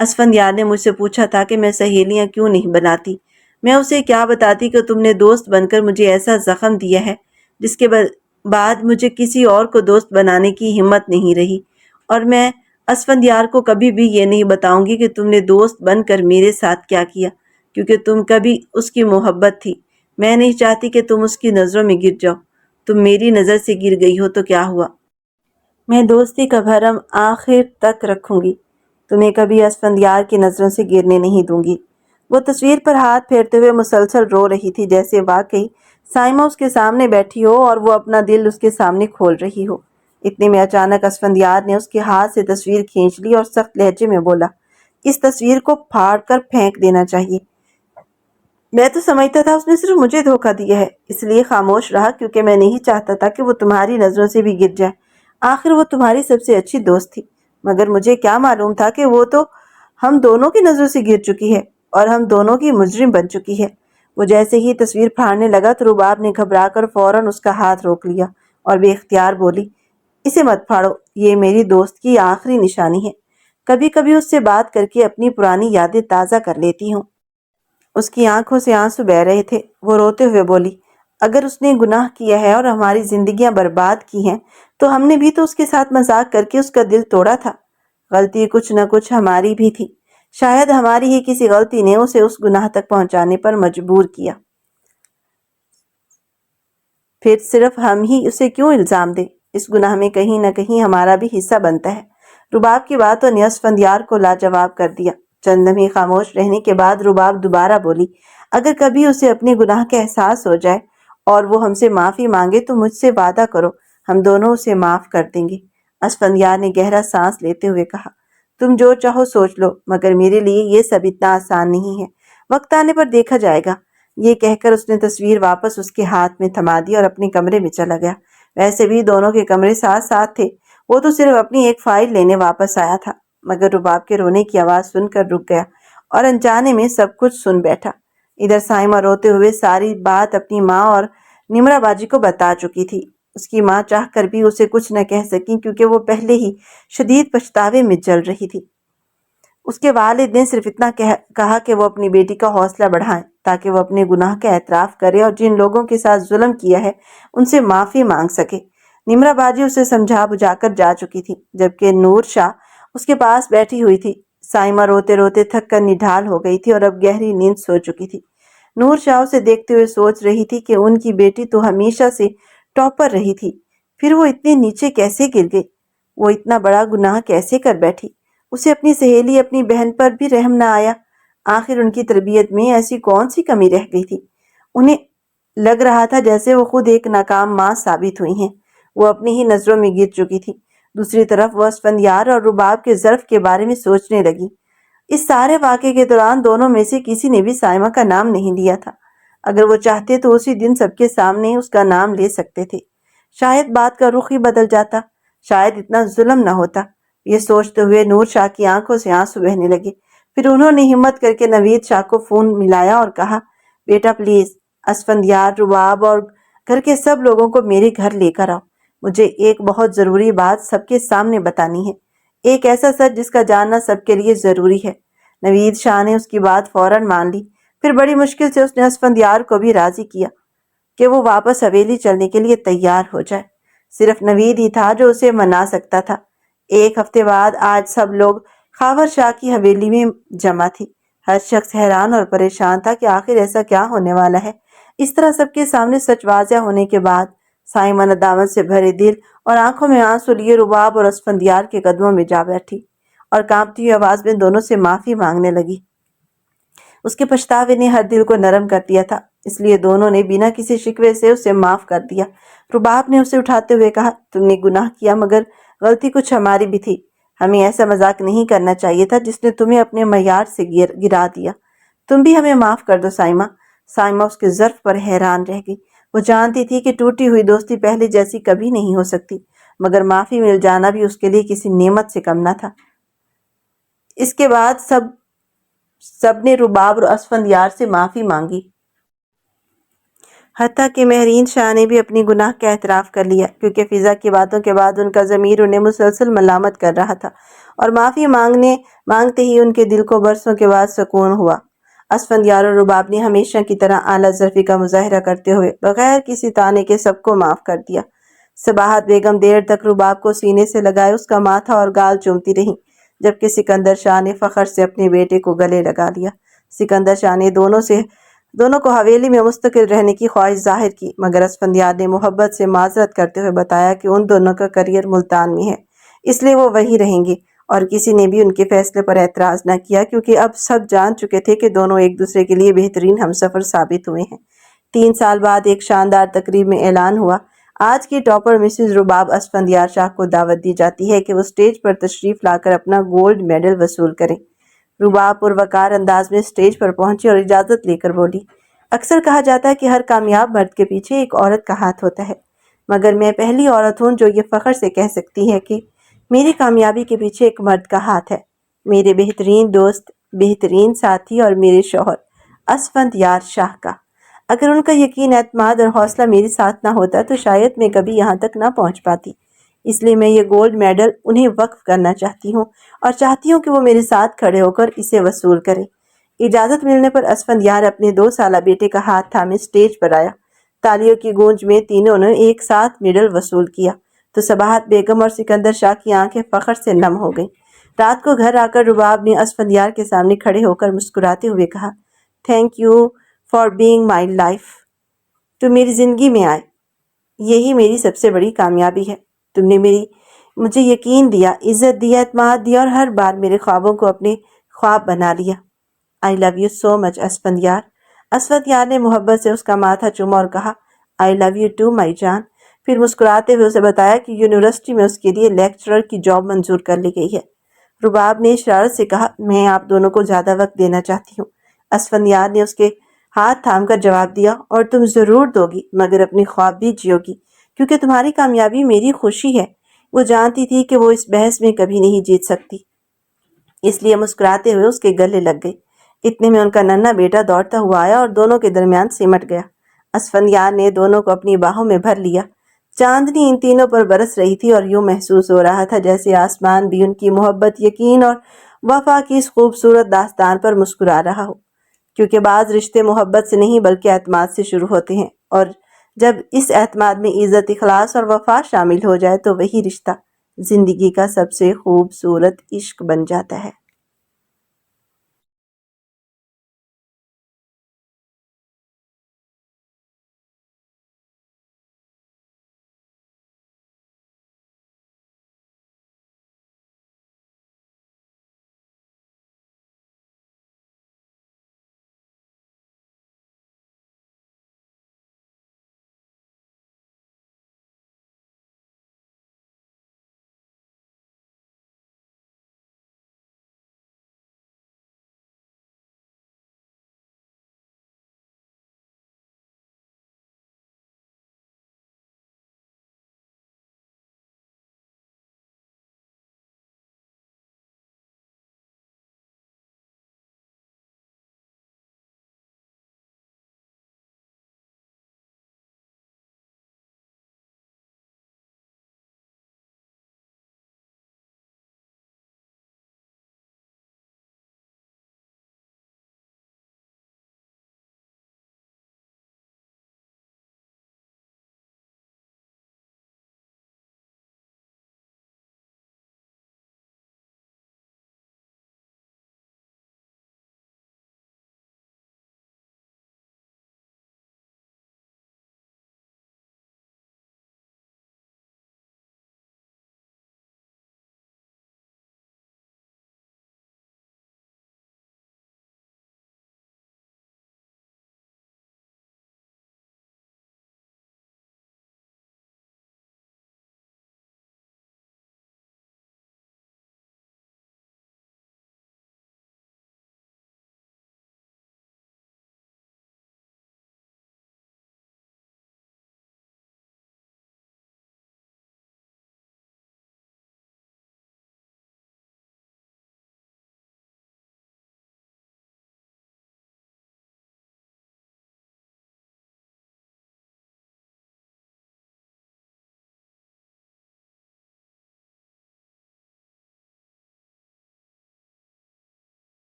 اسفندیار نے مجھ سے پوچھا تھا کہ میں سہیلیاں کیوں نہیں بناتی۔ میں اسے کیا بتاتی کہ تم نے دوست بن کر مجھے ایسا زخم دیا ہے جس کے بعد مجھے کسی اور کو دوست بنانے کی ہمت نہیں رہی، اور میں اسفندیار کو کبھی بھی یہ نہیں بتاؤں گی کہ تم نے دوست بن کر میرے ساتھ کیا کیا، کیونکہ تم کبھی اس کی محبت تھی۔ میں نہیں چاہتی کہ تم اس کی نظروں میں گر جاؤ۔ تم میری نظر سے گر گئی ہو تو کیا ہوا؟ میں دوستی کا بھرم آخر تک رکھوں گی۔ تمہیں کبھی اسفندیار کی نظروں سے گرنے نہیں دوں گی۔ وہ تصویر پر ہاتھ پھیرتے ہوئے مسلسل رو رہی تھی، جیسے واقعی سائمہ اس کے سامنے بیٹھی ہو اور وہ اپنا دل اس کے سامنے کھول رہی ہو۔ اتنے میں اچانک اسفندیار نے اس کے ہاتھ سے تصویر کھینچ لی اور سخت لہجے میں بولا، اس تصویر کو پھاڑ کر پھینک دینا چاہیے۔ میں تو سمجھتا تھا اس نے صرف مجھے دھوکہ دیا ہے، اس لیے خاموش رہا کیونکہ میں نہیں چاہتا تھا کہ وہ تمہاری نظروں سے بھی گر جائے۔ آخر وہ تمہاری سب سے اچھی دوست تھی، مگر مجھے کیا معلوم تھا کہ وہ تو ہم دونوں کی نظروں سے گر چکی ہے اور ہم دونوں کی مجرم بن چکی ہے۔ وہ جیسے ہی تصویر پھاڑنے لگا تو رباب نے گھبرا کر فوراً اس کا ہاتھ روک لیا اور بے اختیار بولی، اسے مت پھاڑو، یہ میری دوست کی آخری نشانی ہے۔ کبھی کبھی اس سے بات کر کے اپنی پرانی یادیں تازہ کر لیتی ہوں۔ اس کی آنکھوں سے آنسو بہہ رہے تھے۔ وہ روتے ہوئے بولی، اگر اس نے گناہ کیا ہے اور ہماری زندگیاں برباد کی ہیں تو ہم نے بھی تو اس کے ساتھ مذاق کر کے اس کا دل توڑا تھا۔ غلطی کچھ نہ کچھ ہماری بھی تھی، شاید ہماری ہی کسی غلطی نے اسے اس گناہ تک پہنچانے پر مجبور کیا۔ پھر صرف ہم ہی اسے کیوں الزام دیں؟ اس گناہ میں کہیں نہ کہیں ہمارا بھی حصہ بنتا ہے۔ رباب کی باتوں نے اسفندیار کو لاجواب کر دیا۔ چند لمحے خاموش رہنے کے بعد رباب دوبارہ بولی، اگر کبھی اسے اپنے گناہ کا احساس ہو جائے اور وہ ہم سے معافی مانگے تو مجھ سے وعدہ کرو، ہم دونوں اسے معاف کر دیں گے۔ اسفندیار نے گہرا سانس لیتے ہوئے کہا، تم جو چاہو سوچ لو، مگر میرے لیے یہ سب اتنا آسان نہیں ہے، وقت آنے پر دیکھا جائے گا۔ یہ کہہ کر اس نے تصویر واپس اس کے ہاتھ میں تھما دی اور اپنے کمرے میں چلا گیا۔ ویسے بھی دونوں کے کمرے ساتھ ساتھ تھے، وہ تو صرف اپنی ایک فائل لینے واپس آیا تھا، مگر رباب کے رونے کی آواز سن کر رک گیا اور انجانے میں سب کچھ سن بیٹھا۔ ادھر سائمہ روتے ہوئے ساری بات اپنی ماں اور نمرا باجی کو بتا چکی تھی۔ اس کی ماں چاہ کر بھی اسے کچھ نہ کہہ سکی کیونکہ وہ پہلے ہی شدید پچھتاوے میں جل رہی تھی۔ اس کے والد نے صرف اتنا کہا کہ وہ اپنی بیٹی کا حوصلہ بڑھائیں تاکہ وہ اپنے گناہ کا اعتراف کرے اور جن لوگوں کے ساتھ ظلم کیا ہے ان سے معافی مانگ سکے۔ نمرا باجی اسے سمجھا بجھا کر جا چکی تھی، جبکہ نور شاہ اس کے پاس بیٹھی ہوئی تھی۔ سائمہ روتے روتے تھک کر نڈھال ہو گئی تھی اور اب گہری نیند سو چکی تھی۔ نور شاہ اسے دیکھتے ہوئے سوچ رہی تھی کہ ان کی بیٹی تو ہمیشہ سے ٹاپر رہی تھی، پھر وہ اتنے نیچے کیسے گر گئی؟ وہ اتنا بڑا گناہ کیسے کر بیٹھی؟ اسے اپنی سہیلی اپنی بہن پر بھی رحم نہ آیا۔ آخر ان کی تربیت میں ایسی کون سی کمی رہ گئی تھی؟ انہیں لگ رہا تھا جیسے وہ خود ایک ناکام ماں ثابت ہوئی ہیں۔ وہ اپنی ہی نظروں میں گر چکی تھی۔ دوسری طرف وہ اسفندیار اور رباب کے ظرف کے بارے میں سوچنے لگی۔ اس سارے واقعے کے دوران دونوں میں سے کسی نے بھی سائمہ کا نام نہیں لیا تھا۔ اگر وہ چاہتے تو اسی دن سب کے سامنے اس کا نام لے سکتے تھے۔ شاید بات کا رخ ہی بدل جاتا، شاید اتنا ظلم نہ ہوتا۔ یہ سوچتے ہوئے نور شاہ کی آنکھوں سے آنسو بہنے لگے۔ پھر انہوں نے ہمت کر کے نوید شاہ کو فون ملایا اور کہا، بیٹا پلیز اسفندیار، رباب اور گھر کے سب لوگوں کو میرے گھر لے کر آؤ، مجھے ایک بہت ضروری بات سب کے سامنے بتانی ہے، ایک ایسا سچ جس کا جاننا سب کے لیے ضروری ہے۔ نوید شاہ نے اس کی بات فوراً مان لی۔ پھر بڑی مشکل سے اس نے اسفندیار کو بھی راضی کیا کہ وہ واپس حویلی چلنے کے لیے تیار ہو جائے۔ صرف نوید ہی تھا جو اسے منا سکتا تھا۔ ایک ہفتے بعد آج سب لوگ خاور شاہ کی حویلی میں جمع تھی۔ ہر شخص حیران اور پریشان تھا کہ آخر ایسا کیا ہونے والا ہے۔ اس طرح سب کے سامنے سچ واضح ہونے کے بعد سائمہ ندامت سے بھرے دل اور آنکھوں میں آنسو لیے رباب اور اسفندیار کے قدموں میں جا بیٹھی اور کانپتی ہوئی آواز میں دونوں سے معافی مانگنے لگی۔ اس کے پچھتاوے نے ہر دل کو نرم کر دیا تھا، اس لیے دونوں نے بنا کسی شکوے سے اسے معاف کر دیا۔ رباب نے اسے اٹھاتے ہوئے کہا، تم نے گناہ کیا مگر غلطی کچھ ہماری بھی تھی، ہمیں ایسا مذاق نہیں کرنا چاہیے تھا جس نے تمہیں اپنے معیار سے گرا دیا۔ تم بھی ہمیں معاف کر دو سائمہ۔ سائمہ اس کے ظرف پر حیران رہ گئی۔ وہ جانتی تھی کہ ٹوٹی ہوئی دوستی پہلے جیسی کبھی نہیں ہو سکتی، مگر معافی مل جانا بھی اس کے لیے کسی نعمت سے کم نہ تھا۔ اس کے بعد سب نے رباب اور اسفندیار سے معافی مانگی، حتیٰ کہ مہرین شاہ نے بھی اپنی گناہ کا اعتراف کر لیا، کیونکہ فضا کی باتوں کے بعد ان کا ضمیر انہیں مسلسل ملامت کر رہا تھا اور معافی مانگتے ہی ان کے دل کو برسوں کے بعد سکون ہوا۔ اسفندیار اور رباب نے ہمیشہ کی طرح اعلیٰ ظرفی کا مظاہرہ کرتے ہوئے بغیر کسی طعنے کے سب کو معاف کر دیا۔ صباحت بیگم دیر تک رباب کو سینے سے لگائے اس کا ماتھا اور گال چومتی رہیں، جبکہ سکندر شاہ نے فخر سے اپنے بیٹے کو گلے لگا لیا۔ سکندر شاہ نے دونوں کو حویلی میں مستقل رہنے کی خواہش ظاہر کی، مگر اسفندیار نے محبت سے معذرت کرتے ہوئے بتایا کہ ان دونوں کا کیریئر ملتان میں ہے، اس لیے وہ وہیں رہیں گے، اور کسی نے بھی ان کے فیصلے پر اعتراض نہ کیا کیونکہ اب سب جان چکے تھے کہ دونوں ایک دوسرے کے لیے بہترین ہمسفر ثابت ہوئے ہیں۔ 3 سال بعد ایک شاندار تقریب میں اعلان ہوا، آج کی ٹاپر مسز رباب اسفندیار شاہ کو دعوت دی جاتی ہے کہ وہ اسٹیج پر تشریف لا کر اپنا گولڈ میڈل وصول کریں۔ رباب پروقار انداز میں اسٹیج پر پہنچی اور اجازت لے کر بولی، اکثر کہا جاتا ہے کہ ہر کامیاب مرد کے پیچھے ایک عورت کا ہاتھ ہوتا ہے، مگر میں پہلی عورت ہوں جو یہ فخر سے کہہ سکتی ہے کہ میری کامیابی کے پیچھے ایک مرد کا ہاتھ ہے، میرے بہترین دوست، بہترین ساتھی اور میرے شوہر اسفندیار شاہ کا۔ اگر ان کا یقین، اعتماد اور حوصلہ میرے ساتھ نہ ہوتا تو شاید میں کبھی یہاں تک نہ پہنچ پاتی۔ اس لیے میں یہ گولڈ میڈل انہیں وقف کرنا چاہتی ہوں اور چاہتی ہوں کہ وہ میرے ساتھ کھڑے ہو کر اسے وصول کریں۔ اجازت ملنے پر اسفندیار اپنے 2 سالہ بیٹے کا ہاتھ تھامے اسٹیج پر آیا۔ تالیوں کی گونج میں تینوں نے ایک ساتھ میڈل وصول کیا تو صباحت بیگم اور سکندر شاہ کی آنکھیں فخر سے نم ہو گئیں۔ رات کو گھر آ کر رباب نے اسفندیار کے سامنے کھڑے ہو کر مسکراتے ہوئے کہا، thank you for being my life. تم میری زندگی میں آئے، یہی میری سب سے بڑی کامیابی ہے۔ تم نے مجھے یقین دیا، عزت دی، اعتماد دیا اور ہر بار میرے خوابوں کو اپنے خواب بنا لیا۔ آئی لو یو سو مچ اسفندیار۔ اسفندیار نے محبت سے اس کا ماتھا چوما اور کہا، آئی لو یو ٹو مائی جان۔ پھر مسکراتے ہوئے اسے بتایا کہ یونیورسٹی میں اس کے لیے لیکچرر کی جاب منظور کر لی گئی ہے۔ رباب نے اشارت سے کہا، میں آپ دونوں کو زیادہ وقت دینا چاہتی ہوں۔ اسفندیار نے اس کے ہاتھ تھام کر جواب دیا، اور تم ضرور دو گی، مگر اپنی خواب بھی جیو گی، کیونکہ تمہاری کامیابی میری خوشی ہے۔ وہ جانتی تھی کہ وہ اس بحث میں کبھی نہیں جیت سکتی، اس لیے مسکراتے ہوئے اس کے گلے لگ گئی۔ اتنے میں ان کا ننھا بیٹا دوڑتا ہوا آیا اور دونوں کے درمیان سمٹ گیا۔ اسفندیار نے دونوں کو اپنی باہوں میں بھر لیا۔ چاندنی ان تینوں پر برس رہی تھی اور یوں محسوس ہو رہا تھا جیسے آسمان بھی ان کی محبت، یقین اور وفا کی اس خوبصورت داستان پر مسکرا رہا ہو، کیونکہ بعض رشتے محبت سے نہیں بلکہ اعتماد سے شروع ہوتے ہیں، اور جب اس اعتماد میں عزت، اخلاص اور وفا شامل ہو جائے تو وہی رشتہ زندگی کا سب سے خوبصورت عشق بن جاتا ہے۔